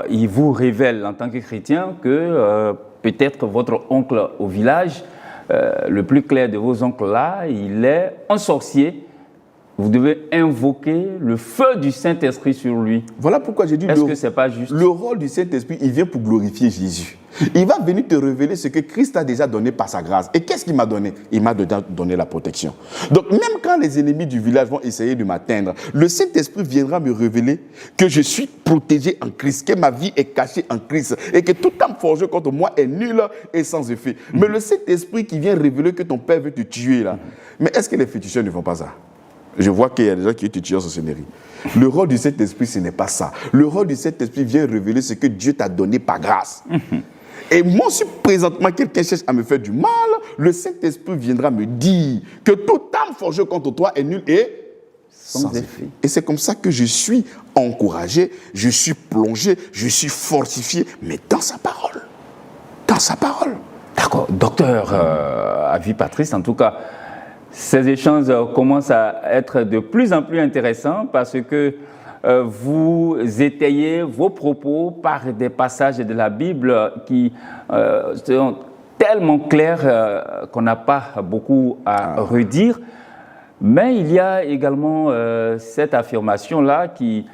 il vous révèle en tant que chrétien que peut-être votre oncle au village, le plus clair de vos oncles là, il est un sorcier. Vous devez invoquer le feu du Saint-Esprit sur lui. Voilà pourquoi j'ai dit, est-ce que c'est pas juste? Le rôle du Saint-Esprit, il vient pour glorifier Jésus. Il va venir te révéler ce que Christ a déjà donné par sa grâce. Et qu'est-ce qu'il m'a donné? Il m'a donné la protection. Donc même quand les ennemis du village vont essayer de m'atteindre, le Saint-Esprit viendra me révéler que je suis protégé en Christ, que ma vie est cachée en Christ et que toute âme forgée contre moi est nulle et sans effet. Mais le Saint-Esprit qui vient révéler que ton père veut te tuer là, mais est-ce que les féticheurs ne font pas ça? Je vois qu'il y a des gens qui étudient en sorcellerie. Le rôle du Saint-Esprit, ce n'est pas ça. Le rôle du Saint-Esprit vient révéler ce que Dieu t'a donné par grâce. Et moi, si présentement quelqu'un cherche à me faire du mal, le Saint-Esprit viendra me dire que toute âme forgée contre toi est nulle et sans effet. Et c'est comme ça que je suis encouragé, je suis plongé, je suis fortifié, mais dans sa parole. Dans sa parole. D'accord. Docteur Avi Patrice, en tout cas, ces échanges commencent à être de plus en plus intéressants parce que vous étayez vos propos par des passages de la Bible qui sont tellement clairs qu'on n'a pas beaucoup à redire. Mais il y a également cette affirmation-là qui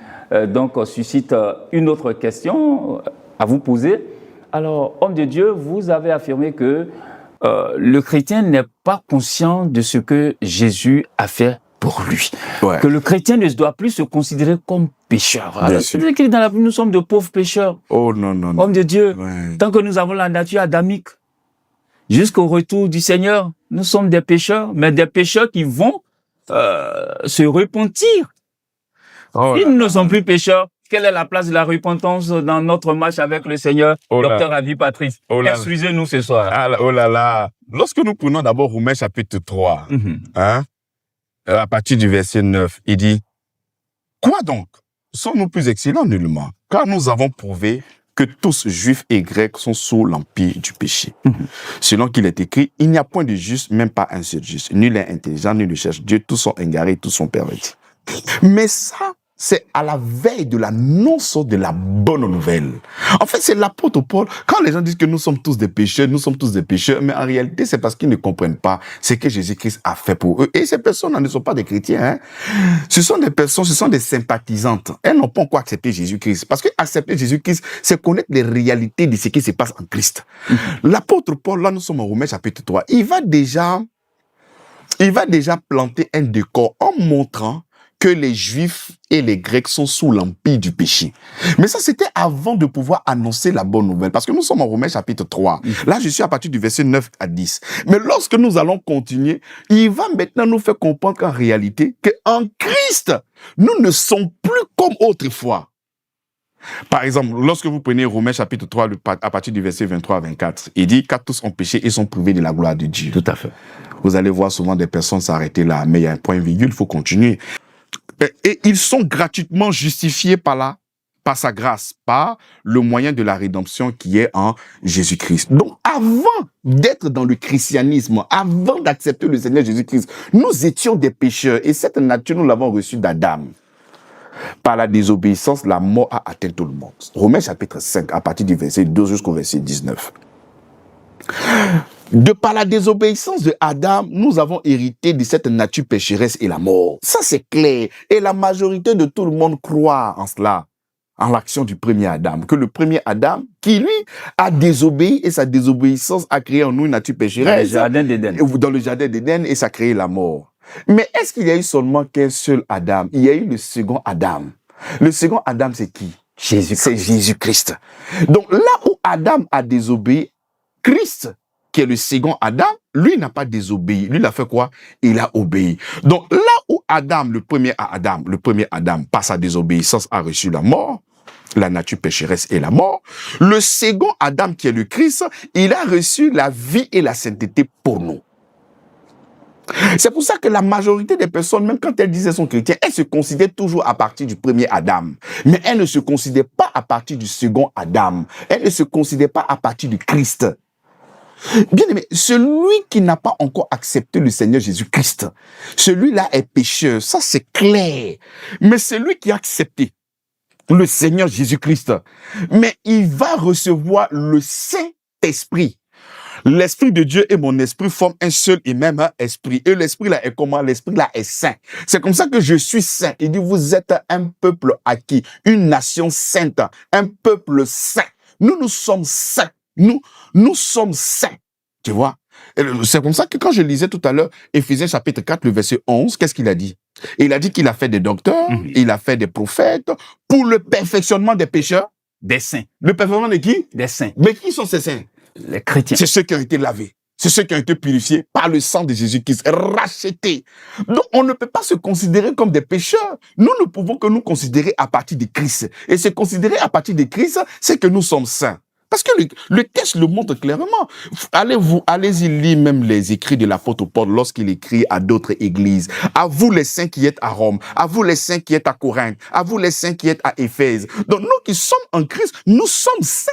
donc suscite une autre question à vous poser. Alors, homme de Dieu, vous avez affirmé que le chrétien n'est pas conscient de ce que Jésus a fait pour lui. Ouais. Que le chrétien ne doit plus se considérer comme pécheur. C'est-à-dire que dans la vie, nous sommes de pauvres pécheurs. Oh non, non, non. Homme de Dieu, tant que nous avons la nature adamique, jusqu'au retour du Seigneur, nous sommes des pécheurs, mais des pécheurs qui vont se repentir. Si nous ne sommes plus pécheurs, quelle est la place de la repentance dans notre marche avec le Seigneur, docteur Avi Patrice? Instruisez-nous ce soir. Oh là là. Lorsque nous prenons d'abord Romains chapitre 3, à partir du verset 9, il dit, « Quoi donc? Sommes-nous plus excellents nullement? Car nous avons prouvé que tous, juifs et grecs, sont sous l'empire du péché. Selon qu'il est écrit, il n'y a point de juste, même pas un seul juste. Nul est intelligent, nul ne cherche Dieu, tous sont égarés, tous sont pervertis. Mais ça, c'est à la veille de l'annonce de la bonne nouvelle. En fait, c'est l'apôtre Paul. Quand les gens disent que nous sommes tous des pécheurs, mais en réalité, c'est parce qu'ils ne comprennent pas ce que Jésus-Christ a fait pour eux. Et ces personnes ne sont pas des chrétiens. Hein. Ce sont des personnes, ce sont des sympathisantes. Elles n'ont pas encore accepté Jésus-Christ. Parce que accepter Jésus-Christ, c'est connaître les réalités de ce qui se passe en Christ. L'apôtre Paul, là, nous sommes en Romains chapitre 3. Il va déjà planter un décor en montrant que les Juifs et les Grecs sont sous l'empire du péché. Mais ça, c'était avant de pouvoir annoncer la bonne nouvelle. Parce que nous sommes en Romains chapitre 3. Là, je suis à partir du verset 9 à 10. Mais lorsque nous allons continuer, il va maintenant nous faire comprendre qu'en réalité, qu'en Christ, nous ne sommes plus comme autrefois. Par exemple, lorsque vous prenez Romains chapitre 3, à partir du verset 23 à 24, il dit « Car tous ont péché et sont privés de la gloire de Dieu. » Tout à fait. Vous allez voir souvent des personnes s'arrêter là, mais il y a un point virgule, il faut continuer. Et ils sont gratuitement justifiés par sa grâce, par le moyen de la rédemption qui est en Jésus-Christ. Donc, avant d'être dans le christianisme, avant d'accepter le Seigneur Jésus-Christ, nous étions des pécheurs et cette nature, nous l'avons reçue d'Adam. Par la désobéissance, la mort a atteint tout le monde. Romains chapitre 5, à partir du verset 12 jusqu'au verset 19. De par la désobéissance de Adam, nous avons hérité de cette nature pécheresse et la mort. Ça, c'est clair. Et la majorité de tout le monde croit en cela, en l'action du premier Adam. Que le premier Adam, qui lui a désobéi et sa désobéissance a créé en nous une nature pécheresse. Dans le jardin d'Éden, et ça a créé la mort. Mais est-ce qu'il y a eu seulement qu'un seul Adam? Il y a eu le second Adam. Le second Adam, c'est qui? Jésus-Christ. C'est Jésus-Christ. Donc là où Adam a désobéi, Christ, qui est le second Adam, lui n'a pas désobéi. Lui, il a fait quoi? Il a obéi. Donc là où Adam, le premier Adam, par sa désobéissance, a reçu la mort, la nature pécheresse et la mort, le second Adam, qui est le Christ, il a reçu la vie et la sainteté pour nous. C'est pour ça que la majorité des personnes, même quand elles disent qu'elles sont chrétiennes, elles se considèrent toujours à partir du premier Adam. Mais elles ne se considèrent pas à partir du second Adam. Elles ne se considèrent pas à partir du Christ. Bien aimé, celui qui n'a pas encore accepté le Seigneur Jésus-Christ, celui-là est pécheur, ça c'est clair. Mais celui qui a accepté le Seigneur Jésus-Christ, mais il va recevoir le Saint-Esprit. L'Esprit de Dieu et mon esprit forment un seul et même esprit. Et l'esprit là est comment? L'esprit là est saint. C'est comme ça que je suis saint. Il dit, vous êtes un peuple acquis, une nation sainte, un peuple saint. Nous sommes saints. Nous sommes saints. Tu vois? C'est comme ça que quand je lisais tout à l'heure, Éphésiens chapitre 4, le verset 11, qu'est-ce qu'il a dit? Il a dit qu'il a fait des docteurs, il a fait des prophètes pour le perfectionnement des pécheurs. Des saints. Le perfectionnement de qui? Des saints. Mais qui sont ces saints? Les chrétiens. C'est ceux qui ont été lavés. C'est ceux qui ont été purifiés par le sang de Jésus-Christ, rachetés. Donc, on ne peut pas se considérer comme des pécheurs. Nous ne pouvons que nous considérer à partir de Christ. Et se considérer à partir de Christ, c'est que nous sommes saints. Parce que le texte le montre clairement. Allez-y lire même les écrits de l'apôtre Paul lorsqu'il écrit à d'autres églises. À vous les saints qui êtes à Rome, à vous les saints qui êtes à Corinthe, à vous les saints qui êtes à Éphèse. Donc, nous qui sommes en Christ, nous sommes saints.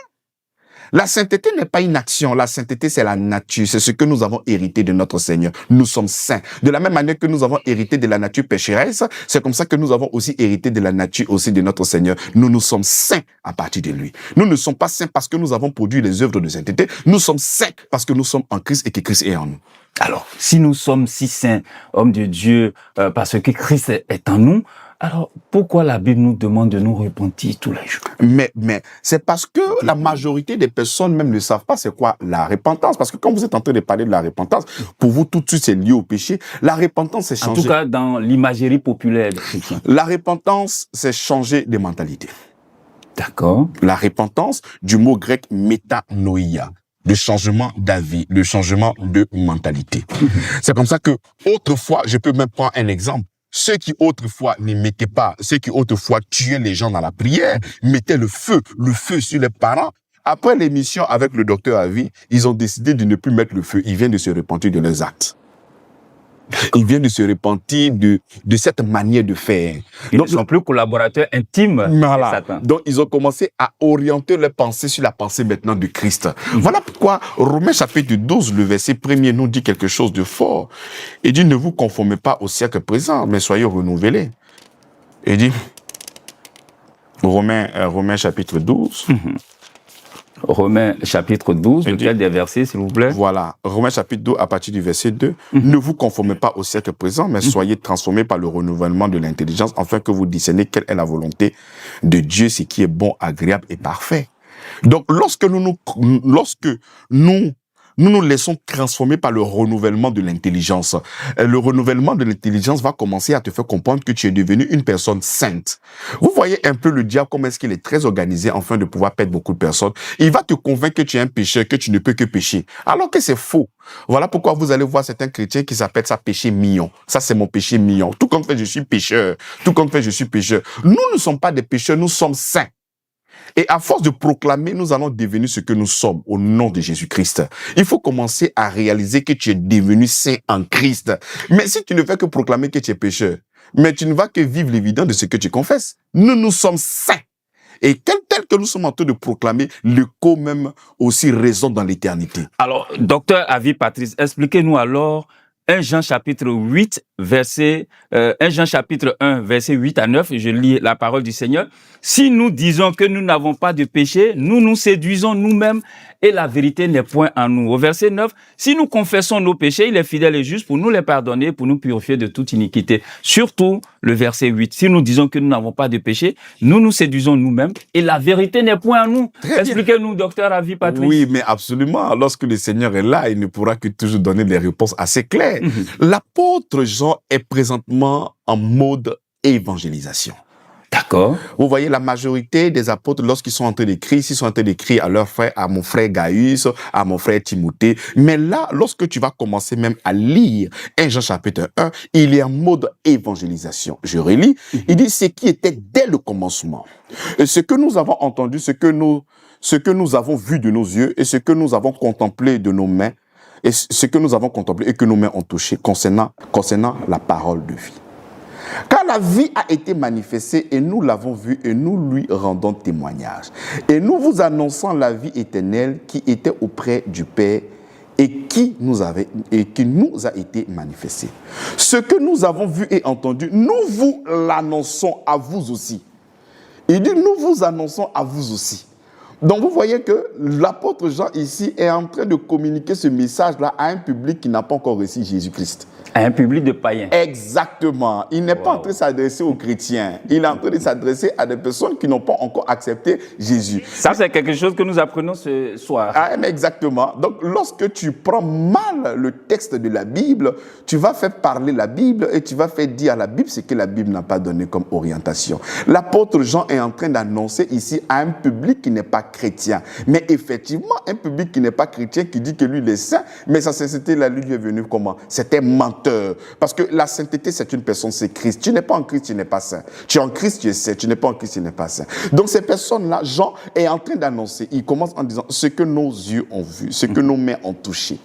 La sainteté n'est pas une action, la sainteté c'est la nature, c'est ce que nous avons hérité de notre Seigneur. Nous sommes saints. De la même manière que nous avons hérité de la nature pécheresse, c'est comme ça que nous avons aussi hérité de la nature aussi de notre Seigneur. Nous sommes saints à partir de lui. Nous ne sommes pas saints parce que nous avons produit les œuvres de sainteté, nous sommes saints parce que nous sommes en Christ et que Christ est en nous. Alors, si nous sommes si saints, hommes de Dieu, parce que Christ est en nous, alors pourquoi la Bible nous demande de nous repentir tous les jours? Mais c'est parce que la majorité des personnes même ne savent pas c'est quoi la repentance. Parce que quand vous êtes en train de parler de la repentance, pour vous tout de suite c'est lié au péché. La repentance c'est changer. En tout cas dans l'imagerie populaire des chrétiens. La repentance c'est changer de mentalité. D'accord. La repentance du mot grec métanoïa. Le changement d'avis, le changement de mentalité. C'est comme ça que autrefois, je peux même prendre un exemple. Ceux qui autrefois ne mettaient pas, ceux qui autrefois tuaient les gens dans la prière, mettaient le feu sur les parents. Après l'émission avec le docteur Avi, ils ont décidé de ne plus mettre le feu. Ils viennent de se repentir de leurs actes. Il vient de se repentir de cette manière de faire. Ils ne sont plus collaborateurs intimes de Satan. Donc, ils ont commencé à orienter leurs pensées sur la pensée maintenant de Christ. Voilà pourquoi Romains chapitre 12, le verset 1er nous dit quelque chose de fort. Il dit, ne vous conformez pas au siècle présent, mais soyez renouvelés. Il dit, Romains chapitre 12. Romains chapitre 12, lequel des versets, s'il vous plaît? Voilà, Romains chapitre 12, à partir du verset 2. Ne vous conformez pas au siècle présent, mais soyez transformés par le renouvellement de l'intelligence, afin que vous discerniez quelle est la volonté de Dieu, ce qui est bon, agréable et parfait. Donc, lorsque nous nous laissons transformer par le renouvellement de l'intelligence. Le renouvellement de l'intelligence va commencer à te faire comprendre que tu es devenu une personne sainte. Vous voyez un peu le diable, comment est-ce qu'il est très organisé afin de pouvoir perdre beaucoup de personnes. Il va te convaincre que tu es un pécheur, que tu ne peux que pécher. Alors que c'est faux. Voilà pourquoi vous allez voir certains chrétiens qui s'appellent ça péché mignon. Ça, c'est mon péché mignon. Tout comme fait, je suis pécheur. Tout comme fait, je suis pécheur. Nous ne sommes pas des pécheurs, nous sommes saints. Et à force de proclamer, nous allons devenir ce que nous sommes au nom de Jésus-Christ. Il faut commencer à réaliser que tu es devenu saint en Christ. Mais si tu ne fais que proclamer que tu es pécheur, mais tu ne vas que vivre l'évidence de ce que tu confesses. Nous sommes saints. Et tel que nous sommes en train de proclamer, l'écho même aussi résonne dans l'éternité. Alors, docteur Avi Patrice, expliquez-nous alors 1 Jean chapitre 8, 1 Jean chapitre 1, verset 8 à 9, je lis la parole du Seigneur. Si nous disons que nous n'avons pas de péché, nous nous séduisons nous-mêmes et la vérité n'est point en nous. Au verset 9, si nous confessons nos péchés, il est fidèle et juste pour nous les pardonner, pour nous purifier de toute iniquité. Surtout le verset 8, si nous disons que nous n'avons pas de péché, nous nous séduisons nous-mêmes et la vérité n'est point en nous. Expliquez-nous, docteur Avi Patrice. Oui, mais absolument. Lorsque le Seigneur est là, il ne pourra que toujours donner des réponses assez claires. L'apôtre Jean est présentement en mode évangélisation. D'accord. Vous voyez, la majorité des apôtres, lorsqu'ils sont en train d'écrire, ils sont en train d'écrire à leur frère, à mon frère Gaius, à mon frère Timothée. Mais là, lorsque tu vas commencer même à lire 1 Jean chapitre 1, il est en mode évangélisation. Je relis. Il dit ce qui était dès le commencement. Et ce que nous avons entendu, ce que nous avons vu de nos yeux et ce que nous avons contemplé de nos mains, et ce que nous avons contemplé et que nos mains ont touché concernant la parole de vie. Car la vie a été manifestée et nous l'avons vue et nous lui rendons témoignage. Et nous vous annonçons la vie éternelle qui était auprès du Père et qui nous a été manifestée. Ce que nous avons vu et entendu, nous vous l'annonçons à vous aussi. Il dit, nous vous annonçons à vous aussi. Donc vous voyez que l'apôtre Jean ici est en train de communiquer ce message-là à un public qui n'a pas encore reçu Jésus-Christ. À un public de païens. Exactement. Il n'est pas en train de s'adresser aux chrétiens. Il est en train de s'adresser à des personnes qui n'ont pas encore accepté Jésus. Ça, c'est quelque chose que nous apprenons ce soir. Ah, mais exactement. Donc, lorsque tu prends mal le texte de la Bible, tu vas faire parler la Bible et tu vas faire dire à la Bible ce que la Bible n'a pas donné comme orientation. L'apôtre Jean est en train d'annoncer ici à un public qui n'est pas chrétien. Mais effectivement, un public qui n'est pas chrétien, qui dit que lui, il est saint, mais sa sainteté, là, lui est venu comment? C'était menteur. Parce que la sainteté, c'est une personne, c'est Christ. Tu n'es pas en Christ, tu n'es pas saint. Tu es en Christ, tu es saint. Tu n'es pas en Christ, tu n'es pas saint. Donc ces personnes-là, Jean est en train d'annoncer. Il commence en disant ce que nos yeux ont vu, ce que nos mains ont touché.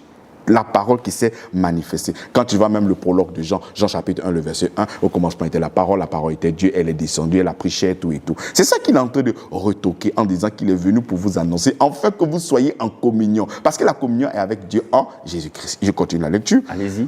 La parole qui s'est manifestée. Quand tu vois même le prologue de Jean, Jean chapitre 1, le verset 1, au commencement était la parole était Dieu, elle est descendue, elle a pris chair, tout et tout. C'est ça qu'il est en train de retoquer en disant qu'il est venu pour vous annoncer, afin que vous soyez en communion. Parce que la communion est avec Dieu en Jésus-Christ. Je continue la lecture. Allez-y.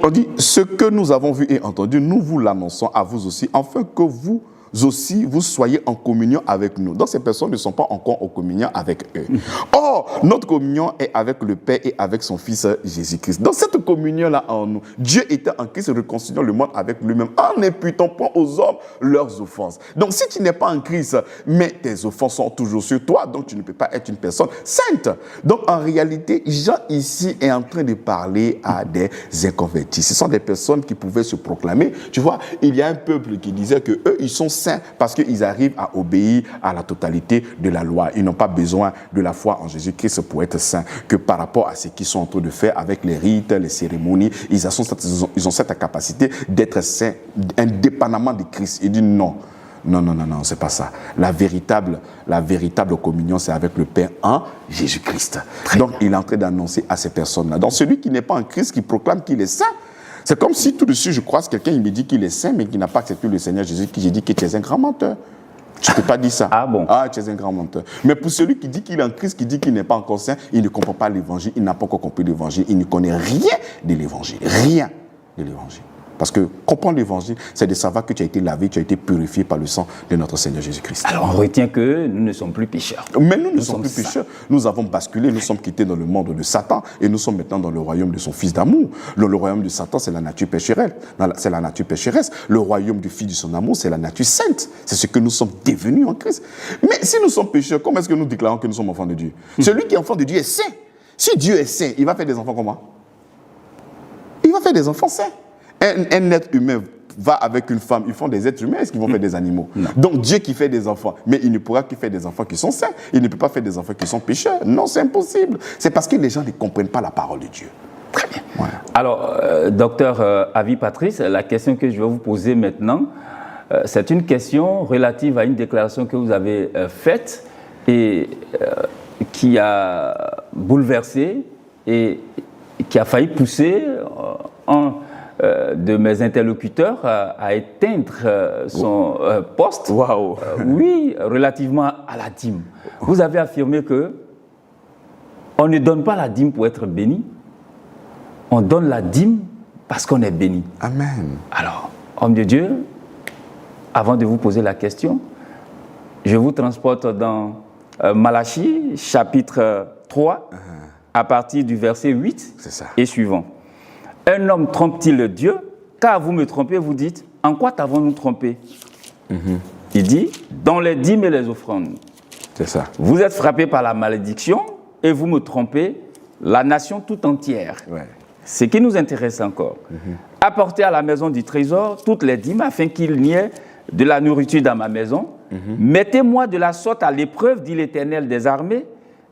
On dit, ce que nous avons vu et entendu, nous vous l'annonçons à vous aussi, afin que vous aussi, vous soyez en communion avec nous. Donc, ces personnes ne sont pas encore en communion avec eux. Or, notre communion est avec le Père et avec son Fils Jésus-Christ. Dans cette communion-là en nous, Dieu était en Christ réconciliant le monde avec lui-même, en n'imputant point aux hommes leurs offenses. Donc, si tu n'es pas en Christ, mais tes offenses sont toujours sur toi, donc tu ne peux pas être une personne sainte. Donc, en réalité, Jean ici est en train de parler à des inconvertis. Ce sont des personnes qui pouvaient se proclamer. Tu vois, il y a un peuple qui disait que eux, ils sont saints parce qu'ils arrivent à obéir à la totalité de la loi. Ils n'ont pas besoin de la foi en Jésus-Christ pour être saints, que par rapport à ce qu'ils sont en train de faire avec les rites, les cérémonies, ils ont cette capacité d'être saints indépendamment de Christ. Il dit non. Non, c'est pas ça. La véritable communion, c'est avec le Père en Jésus-Christ. Donc, il est en train d'annoncer à ces personnes-là. Donc, celui qui n'est pas en Christ, qui proclame qu'il est saint, c'est comme si tout de suite, je croise quelqu'un, il me dit qu'il est saint, mais qu'il n'a pas accepté le Seigneur Jésus, qui j'ai dit que tu es un grand menteur. Tu ne peux pas dire ça. Ah bon? Ah, tu es un grand menteur. Mais pour celui qui dit qu'il est en Christ, qui dit qu'il n'est pas encore saint, il ne comprend pas l'évangile, il n'a pas encore compris l'évangile, il ne connaît rien de l'évangile. Rien de l'évangile. Parce que comprendre l'évangile, c'est de savoir que tu as été lavé, tu as été purifié par le sang de notre Seigneur Jésus-Christ. Alors on retient que nous ne sommes plus pécheurs. Mais nous ne sommes plus pécheurs. Nous avons basculé, nous sommes quittés dans le monde de Satan et nous sommes maintenant dans le royaume de son Fils d'amour. Le royaume de Satan, c'est la nature pécheresse. C'est la nature pécheresse. Le royaume du Fils de son amour, c'est la nature sainte. C'est ce que nous sommes devenus en Christ. Mais si nous sommes pécheurs, comment est-ce que nous déclarons que nous sommes enfants de Dieu? Celui qui est enfant de Dieu est saint. Si Dieu est saint, il va faire des enfants comment? Il va faire des enfants saints. Un être humain va avec une femme, ils font des êtres humains, est-ce qu'ils vont faire des animaux? Non. Donc Dieu qui fait des enfants, mais il ne pourra que faire des enfants qui sont saints. Il ne peut pas faire des enfants qui sont pécheurs. Non, c'est impossible. C'est parce que les gens ne comprennent pas la parole de Dieu. Très bien. Voilà. Alors, docteur Avi Patrice, la question que je vais vous poser maintenant, c'est une question relative à une déclaration que vous avez faite et qui a bouleversé et qui a failli pousser un de mes interlocuteurs à éteindre son poste. Waouh. Oui, relativement à la dîme. Vous avez affirmé que on ne donne pas la dîme pour être béni, on donne la dîme parce qu'on est béni. Amen. Alors, homme de Dieu, avant de vous poser la question, je vous transporte dans Malachie, chapitre 3, à partir du verset 8 C'est ça. et suivant. Un homme trompe-t-il Dieu? Car vous me trompez, vous dites, en quoi t'avons-nous trompé? Il dit, dans les dîmes et les offrandes. C'est ça. Vous êtes frappés par la malédiction et vous me trompez, la nation tout entière. Ouais. Ce qui nous intéresse encore, apportez à la maison du trésor toutes les dîmes afin qu'il n'y ait de la nourriture dans ma maison. Mettez-moi de la sorte à l'épreuve, dit l'Éternel des armées,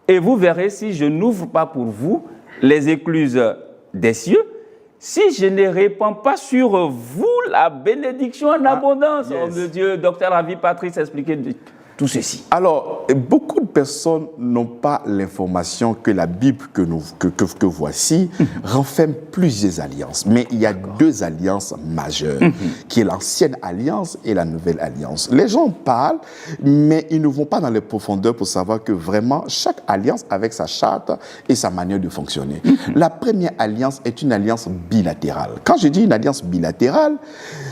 et vous verrez si je n'ouvre pas pour vous les écluses des cieux, si je ne répands pas sur vous la bénédiction en abondance. yes. Oh mon Dieu, docteur Avi Patrice expliquait tout ceci. Alors, beaucoup de personnes n'ont pas l'information que la Bible que voici renferme plusieurs alliances. Mais il y a deux alliances majeures, qui est l'ancienne alliance et la nouvelle alliance. Les gens parlent, mais ils ne vont pas dans les profondeurs pour savoir que vraiment, chaque alliance avec sa charte et sa manière de fonctionner. La première alliance est une alliance bilatérale. Quand je dis une alliance bilatérale,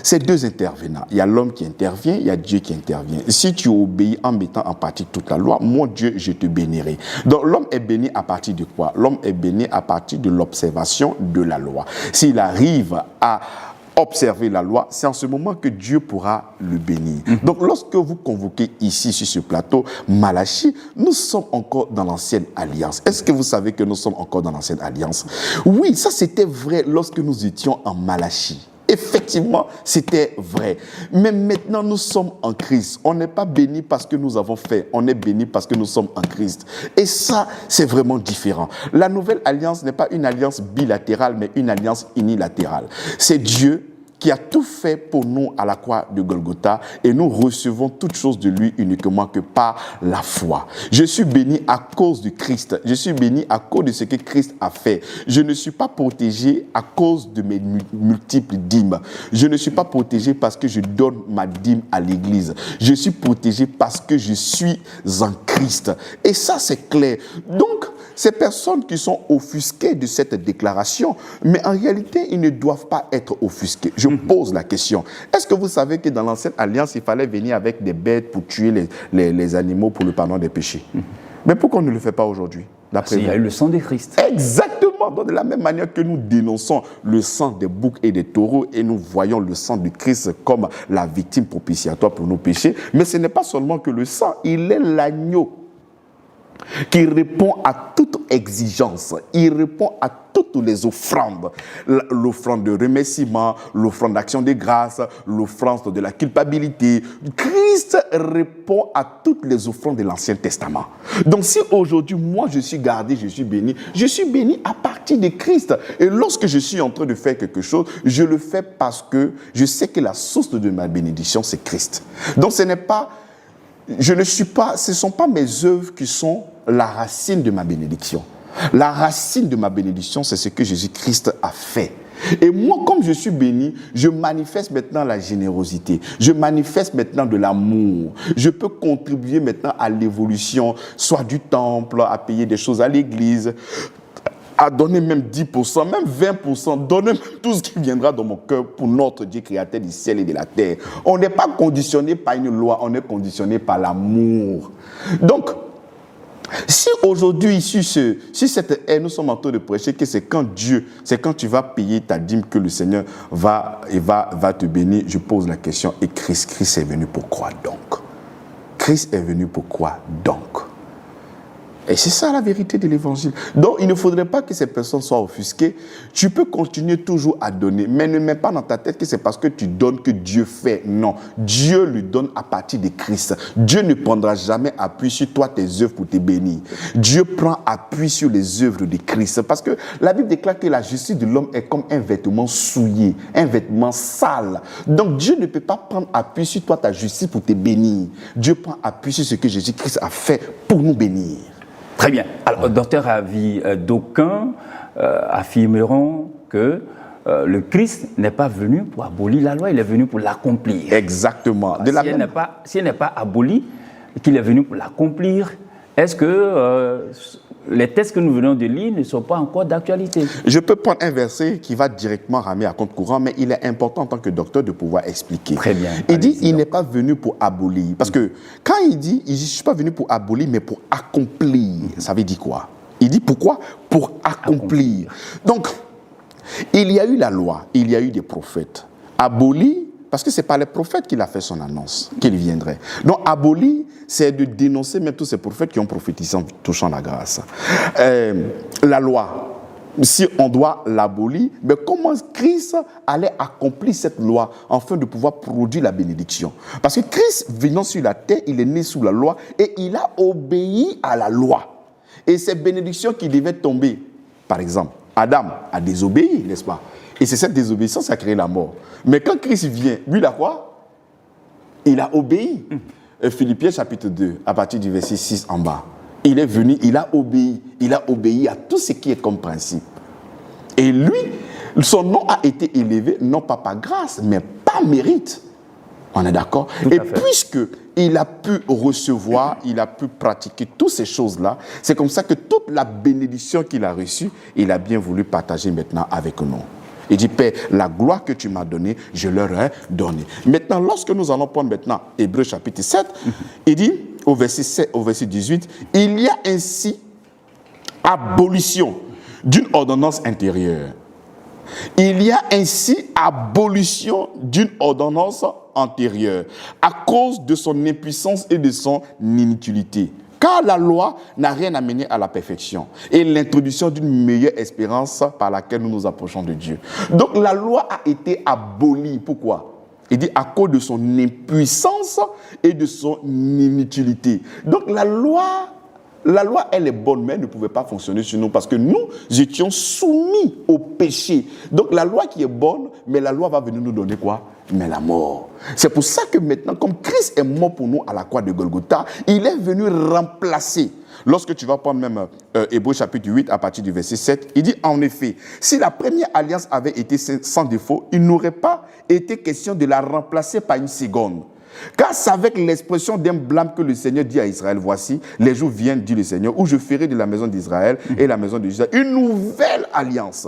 c'est deux intervenants. Il y a l'homme qui intervient, il y a Dieu qui intervient. Si tu obéis en mettant en pratique toute la loi, mon Dieu, je te bénirai. Donc l'homme est béni à partir de quoi? L'homme est béni à partir de l'observation de la loi. S'il arrive à observer la loi, c'est en ce moment que Dieu pourra le bénir. Donc lorsque vous convoquez ici sur ce plateau Malachie, nous sommes encore dans l'ancienne alliance. Est-ce que vous savez que nous sommes encore dans l'ancienne alliance? Oui, ça c'était vrai lorsque nous étions en Malachie. Effectivement, c'était vrai. Mais maintenant, nous sommes en Christ. On n'est pas béni parce que nous avons fait. On est béni parce que nous sommes en Christ. Et ça, c'est vraiment différent. La nouvelle alliance n'est pas une alliance bilatérale, mais une alliance unilatérale. C'est Dieu qui a tout fait pour nous à la croix de Golgotha et nous recevons toutes choses de lui uniquement que par la foi. Je suis béni à cause de Christ. Je suis béni à cause de ce que Christ a fait. Je ne suis pas protégé à cause de mes multiples dîmes. Je ne suis pas protégé parce que je donne ma dîme à l'église. Je suis protégé parce que je suis en Christ. Et ça, c'est clair. Donc, ces personnes qui sont offusquées de cette déclaration, mais en réalité, ils ne doivent pas être offusqués. Je pose la question. Est-ce que vous savez que dans l'ancienne alliance, il fallait venir avec des bêtes pour tuer les animaux pour le pardon des péchés? Mais pourquoi on ne le fait pas aujourd'hui? Parce qu'il y a eu le sang de Christ. Exactement. Donc, de la même manière que nous dénonçons le sang des boucs et des taureaux et nous voyons le sang de Christ comme la victime propitiatoire pour nos péchés, mais ce n'est pas seulement que le sang, il est l'agneau qui répond à toute exigence, il répond à toutes les offrandes, l'offrande de remerciement, l'offrande d'action de grâce, l'offrande de la culpabilité. Christ répond à toutes les offrandes de l'Ancien Testament. Donc si aujourd'hui, moi je suis gardé, je suis béni à partir de Christ. Et lorsque je suis en train de faire quelque chose, je le fais parce que je sais que la source de ma bénédiction, c'est Christ. Donc ce ne sont pas mes œuvres qui sont la racine de ma bénédiction. La racine de ma bénédiction, c'est ce que Jésus-Christ a fait. Et moi, comme je suis béni, je manifeste maintenant la générosité. Je manifeste maintenant de l'amour. Je peux contribuer maintenant à l'évolution, soit du temple, à payer des choses à l'église, à donner même 10%, même 20%, donner même tout ce qui viendra dans mon cœur pour notre Dieu créateur du ciel et de la terre. On n'est pas conditionné par une loi, on est conditionné par l'amour. Donc, si aujourd'hui, si cette haine, nous sommes en train de prêcher que c'est quand tu vas payer ta dîme que le Seigneur va te bénir, je pose la question, et Christ est venu pour quoi donc? Christ est venu pour quoi donc? Et c'est ça la vérité de l'évangile. Donc, il ne faudrait pas que ces personnes soient offusquées. Tu peux continuer toujours à donner, mais ne mets pas dans ta tête que c'est parce que tu donnes que Dieu fait. Non, Dieu lui donne à partir de Christ. Dieu ne prendra jamais appui sur toi, tes œuvres pour te bénir. Dieu prend appui sur les œuvres de Christ. Parce que la Bible déclare que la justice de l'homme est comme un vêtement souillé, un vêtement sale. Donc, Dieu ne peut pas prendre appui sur toi, ta justice pour te bénir. Dieu prend appui sur ce que Jésus-Christ a fait pour nous bénir. Très bien. Alors, docteur Avi, d'aucuns affirmeront que le Christ n'est pas venu pour abolir la loi, il est venu pour l'accomplir. Exactement. Si elle n'est pas abolie, qu'il est venu pour l'accomplir, est-ce que les textes que nous venons de lire ne sont pas encore d'actualité? Je peux prendre un verset qui va directement ramener à compte courant, mais il est important en tant que docteur de pouvoir expliquer. Très bien. Il dit, il n'est pas venu pour abolir. Parce que quand il dit, je ne suis pas venu pour abolir, mais pour accomplir, ça veut dire quoi? Il dit pourquoi? Pour accomplir. Donc, il y a eu la loi, il y a eu des prophètes. Abolir, parce que ce n'est pas les prophètes qu'il a fait son annonce, qu'il viendrait. Donc, abolir, c'est de dénoncer même tous ces prophètes qui ont prophétisé en touchant la grâce. La loi, si on doit l'abolir, mais comment Christ allait accomplir cette loi afin de pouvoir produire la bénédiction? Parce que Christ, venant sur la terre, il est né sous la loi et il a obéi à la loi. Et ces bénédictions qui devaient tomber, par exemple, Adam a désobéi, n'est-ce pas? Et c'est cette désobéissance qui a créé la mort. Mais quand Christ vient, lui, il a quoi? Il a obéi. Philippiens chapitre 2, à partir du verset 6 en bas. Il est venu, il a obéi à tout ce qui est comme principe. Et lui, son nom a été élevé, non pas par grâce, mais par mérite. On est d'accord? Et puisqu'il a pu recevoir, il a pu pratiquer toutes ces choses-là, c'est comme ça que toute la bénédiction qu'il a reçue, il a bien voulu partager maintenant avec nous. Il dit, Père, la gloire que tu m'as donnée, je leur ai donnée. Maintenant, lorsque nous allons prendre maintenant Hébreux chapitre 7, il dit, au verset 18, il y a ainsi abolition d'une ordonnance intérieure. Il y a ainsi abolition d'une ordonnance antérieure à cause de son impuissance et de son inutilité. Car la loi n'a rien amené à la perfection et l'introduction d'une meilleure espérance par laquelle nous nous approchons de Dieu. Donc la loi a été abolie. Pourquoi? Il dit à cause de son impuissance et de son inutilité. Donc la loi, elle est bonne, mais elle ne pouvait pas fonctionner sur nous parce que nous étions soumis au péché. Donc la loi qui est bonne, mais la loi va venir nous donner quoi? Mais la mort. C'est pour ça que maintenant, comme Christ est mort pour nous à la croix de Golgotha, il est venu remplacer. Lorsque tu vas prendre même Hébreux chapitre 8 à partir du verset 7, il dit en effet, si la première alliance avait été sans défaut, il n'aurait pas été question de la remplacer par une seconde. Car c'est avec l'expression d'un blâme que le Seigneur dit à Israël, voici, les jours viennent, dit le Seigneur, où je ferai de la maison d'Israël et la maison de Juda une nouvelle alliance.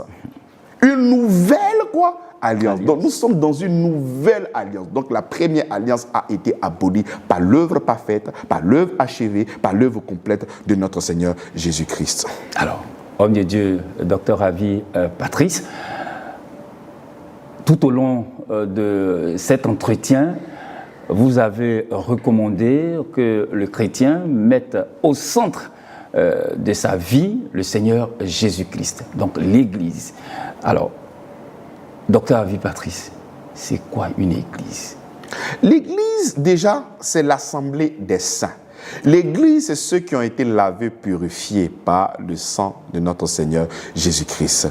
Une nouvelle quoi? Alliance. Donc nous sommes dans une nouvelle alliance. Donc la première alliance a été abolie par l'œuvre parfaite, par l'œuvre achevée, par l'œuvre complète de notre Seigneur Jésus-Christ. Alors, homme de Dieu, docteur Avi Patrice, tout au long de cet entretien, vous avez recommandé que le chrétien mette au centre de sa vie, le Seigneur Jésus-Christ, donc l'Église. Alors, docteur Avi Patrice, c'est quoi une Église? L'Église, déjà, c'est l'assemblée des saints. L'Église, c'est ceux qui ont été lavés, purifiés par le sang de notre Seigneur Jésus-Christ.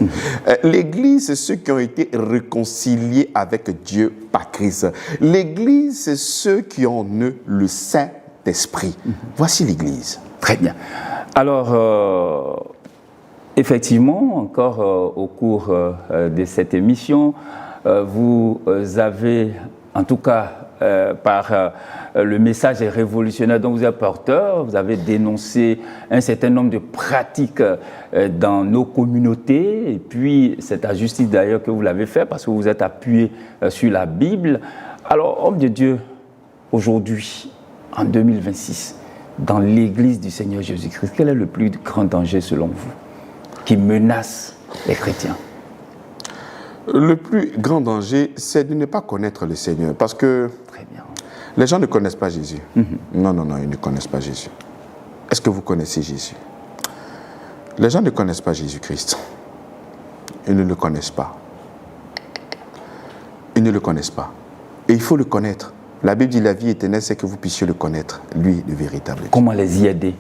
L'Église, c'est ceux qui ont été réconciliés avec Dieu par Christ. L'Église, c'est ceux qui ont en eux le Saint-Esprit. Voici l'Église. Très bien. Alors, effectivement, encore au cours de cette émission, vous avez, en tout cas, par le message révolutionnaire dont vous êtes porteur, vous avez dénoncé un certain nombre de pratiques dans nos communautés, et puis c'est à justice d'ailleurs que vous l'avez fait, parce que vous êtes appuyé sur la Bible. Alors, homme de Dieu, aujourd'hui, en 2026, dans l'Église du Seigneur Jésus-Christ, quel est le plus grand danger selon vous qui menace les chrétiens? Le plus grand danger, c'est de ne pas connaître le Seigneur. Parce que Très bien. les gens ne connaissent pas Jésus. Non, ils ne connaissent pas Jésus. Est-ce que vous connaissez Jésus? Les gens ne connaissent pas Jésus-Christ. Ils ne le connaissent pas. Ils ne le connaissent pas. Et il faut le connaître. La Bible dit la vie éternelle, c'est que vous puissiez le connaître, lui, le véritable Dieu. Comment les y aider?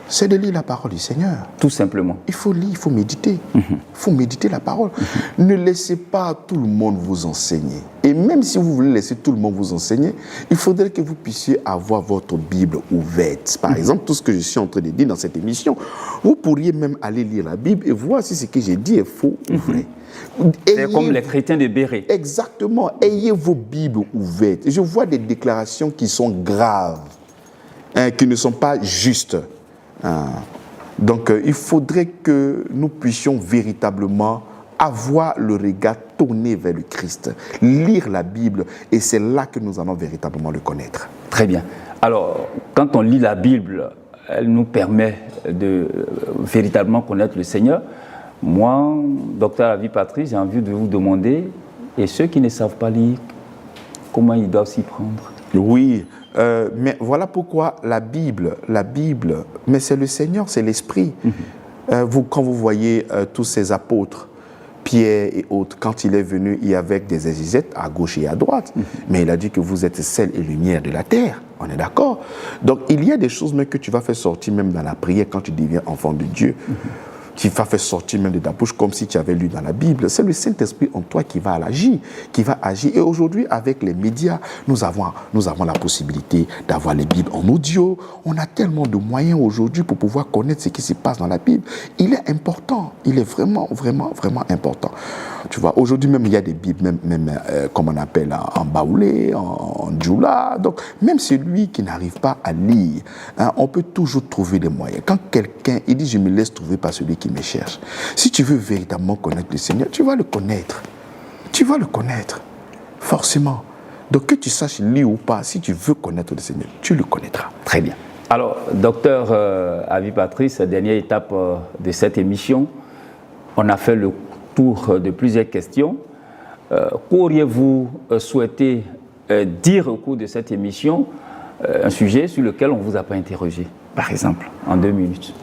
C'est de lire la parole du Seigneur. Tout simplement. Il faut lire, il faut méditer. Il faut méditer la parole. Ne laissez pas tout le monde vous enseigner. Et même si vous voulez laisser tout le monde vous enseigner, il faudrait que vous puissiez avoir votre Bible ouverte. Par exemple, tout ce que je suis en train de dire dans cette émission, vous pourriez même aller lire la Bible et voir si ce que j'ai dit est faux ou vrai. C'est comme les chrétiens de Béret. Exactement. Ayez vos Bibles ouvertes. Je vois des déclarations qui sont graves, qui ne sont pas justes. Donc, il faudrait que nous puissions véritablement avoir le regard tourné vers le Christ, lire la Bible, et c'est là que nous allons véritablement le connaître. Très bien. Alors, quand on lit la Bible, elle nous permet de véritablement connaître le Seigneur. Moi, docteur Avi Patrice, j'ai envie de vous demander, et ceux qui ne savent pas lire, comment ils doivent s'y prendre? Oui, mais voilà pourquoi la Bible, mais c'est le Seigneur, c'est l'Esprit. Quand vous voyez tous ces apôtres, Pierre et autres, quand il est venu, il y avait des exégètes à gauche et à droite. Mais il a dit que vous êtes sel et lumière de la terre. On est d'accord? Donc il y a des choses même que tu vas faire sortir même dans la prière quand tu deviens enfant de Dieu. Tu vas faire sortir même de ta bouche comme si tu avais lu dans la Bible. C'est le Saint-Esprit en toi qui va agir, Et aujourd'hui, avec les médias, nous avons la possibilité d'avoir les Bibles en audio. On a tellement de moyens aujourd'hui pour pouvoir connaître ce qui se passe dans la Bible. Il est important. Il est vraiment, vraiment, vraiment important. Tu vois, aujourd'hui même, il y a des Bibles, même comme on appelle en baoulé, en djoula. Donc, même celui qui n'arrive pas à lire, on peut toujours trouver des moyens. Quand quelqu'un, il dit, je me laisse trouver par celui qui me cherche. Si tu veux véritablement connaître le Seigneur, tu vas le connaître. Tu vas le connaître, forcément. Donc, que tu saches lire ou pas, si tu veux connaître le Seigneur, tu le connaîtras. Très bien. Alors, docteur Avi Patrice, dernière étape de cette émission, on a fait le tour de plusieurs questions. Qu'auriez-vous souhaité dire au cours de cette émission, un sujet sur lequel on ne vous a pas interrogé, par exemple, en 2 minutes?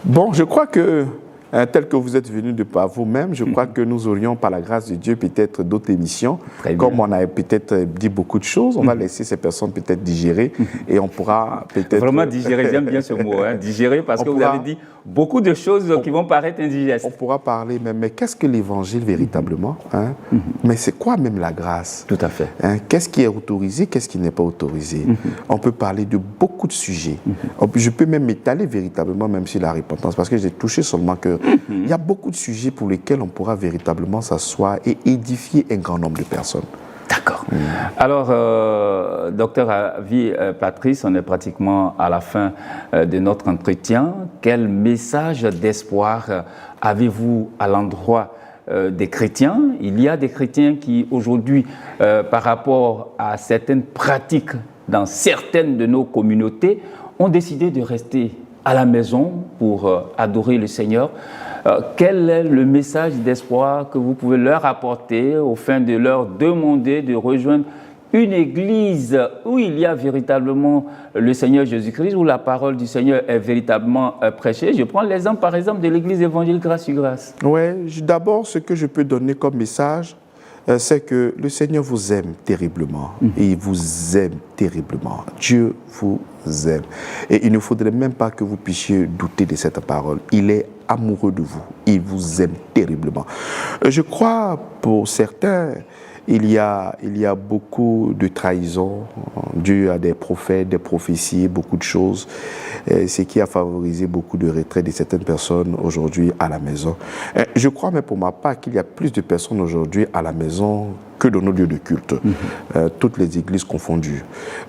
Bon, je crois que, tel que vous êtes venu de par vous-même, je crois que nous aurions, par la grâce de Dieu, peut-être d'autres émissions. Comme on a peut-être dit beaucoup de choses, on va laisser ces personnes peut-être digérer et on pourra peut-être... Vraiment digérer, j'aime bien ce mot, digérer, parce que vous avez dit beaucoup de choses qui vont paraître indigestes. On pourra parler même, mais qu'est-ce que l'évangile véritablement, Mais c'est quoi même la grâce? Tout à fait. Qu'est-ce qui est autorisé, qu'est-ce qui n'est pas autorisé? On peut parler de beaucoup de sujets. Je peux même m'étaler véritablement même sur la repentance, parce que j'ai touché seulement que il y a beaucoup de sujets pour lesquels on pourra véritablement s'asseoir et édifier un grand nombre de personnes. D'accord. Alors, docteur Avi Patrice, on est pratiquement à la fin de notre entretien. Quel message d'espoir avez-vous à l'endroit des chrétiens? Il y a des chrétiens qui, aujourd'hui, par rapport à certaines pratiques dans certaines de nos communautés, ont décidé de rester à la maison pour adorer le Seigneur. Quel est le message d'espoir que vous pouvez leur apporter au fin de leur demander de rejoindre une église où il y a véritablement le Seigneur Jésus-Christ, où la parole du Seigneur est véritablement prêchée. Je prends l'exemple, par exemple, de l'église évangile Grâce sur Grâce. Oui, d'abord, ce que je peux donner comme message, c'est que le Seigneur vous aime terriblement. Et il vous aime terriblement. Dieu vous aime. Et il ne faudrait même pas que vous puissiez douter de cette parole. Il est amoureux de vous. Il vous aime terriblement. Je crois, pour certains, il y a beaucoup de trahison due à des prophètes, des prophéties, beaucoup de choses, ce qui a favorisé beaucoup de retrait de certaines personnes aujourd'hui à la maison. Je crois même pour ma part qu'il y a plus de personnes aujourd'hui à la maison que dans nos lieux de culte, toutes les églises confondues.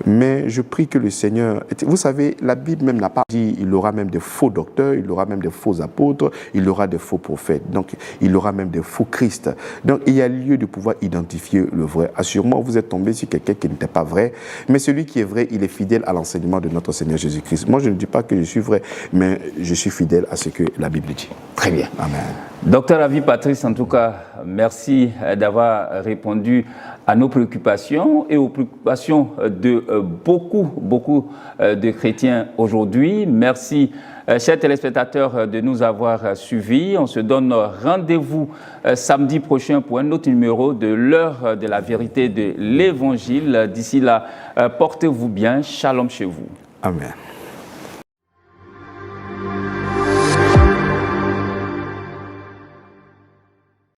Mais je prie que le Seigneur... Vous savez, la Bible même n'a pas dit il aura même des faux docteurs, il aura même des faux apôtres, il aura des faux prophètes, donc il aura même des faux Christ. Donc il y a lieu de pouvoir identifier le vrai. Assurément, vous êtes tombé sur quelqu'un qui n'était pas vrai, mais celui qui est vrai, il est fidèle à l'enseignement de notre Seigneur Jésus-Christ. Moi, je ne dis pas que je suis vrai, mais je suis fidèle à ce que la Bible dit. Très bien. Amen. Docteur Avi Patrice, en tout cas, merci d'avoir répondu à nos préoccupations et aux préoccupations de beaucoup de chrétiens aujourd'hui. Merci, chers téléspectateurs, de nous avoir suivis. On se donne rendez-vous samedi prochain pour un autre numéro de l'heure de la vérité de l'Évangile. D'ici là, portez-vous bien. Shalom chez vous. Amen.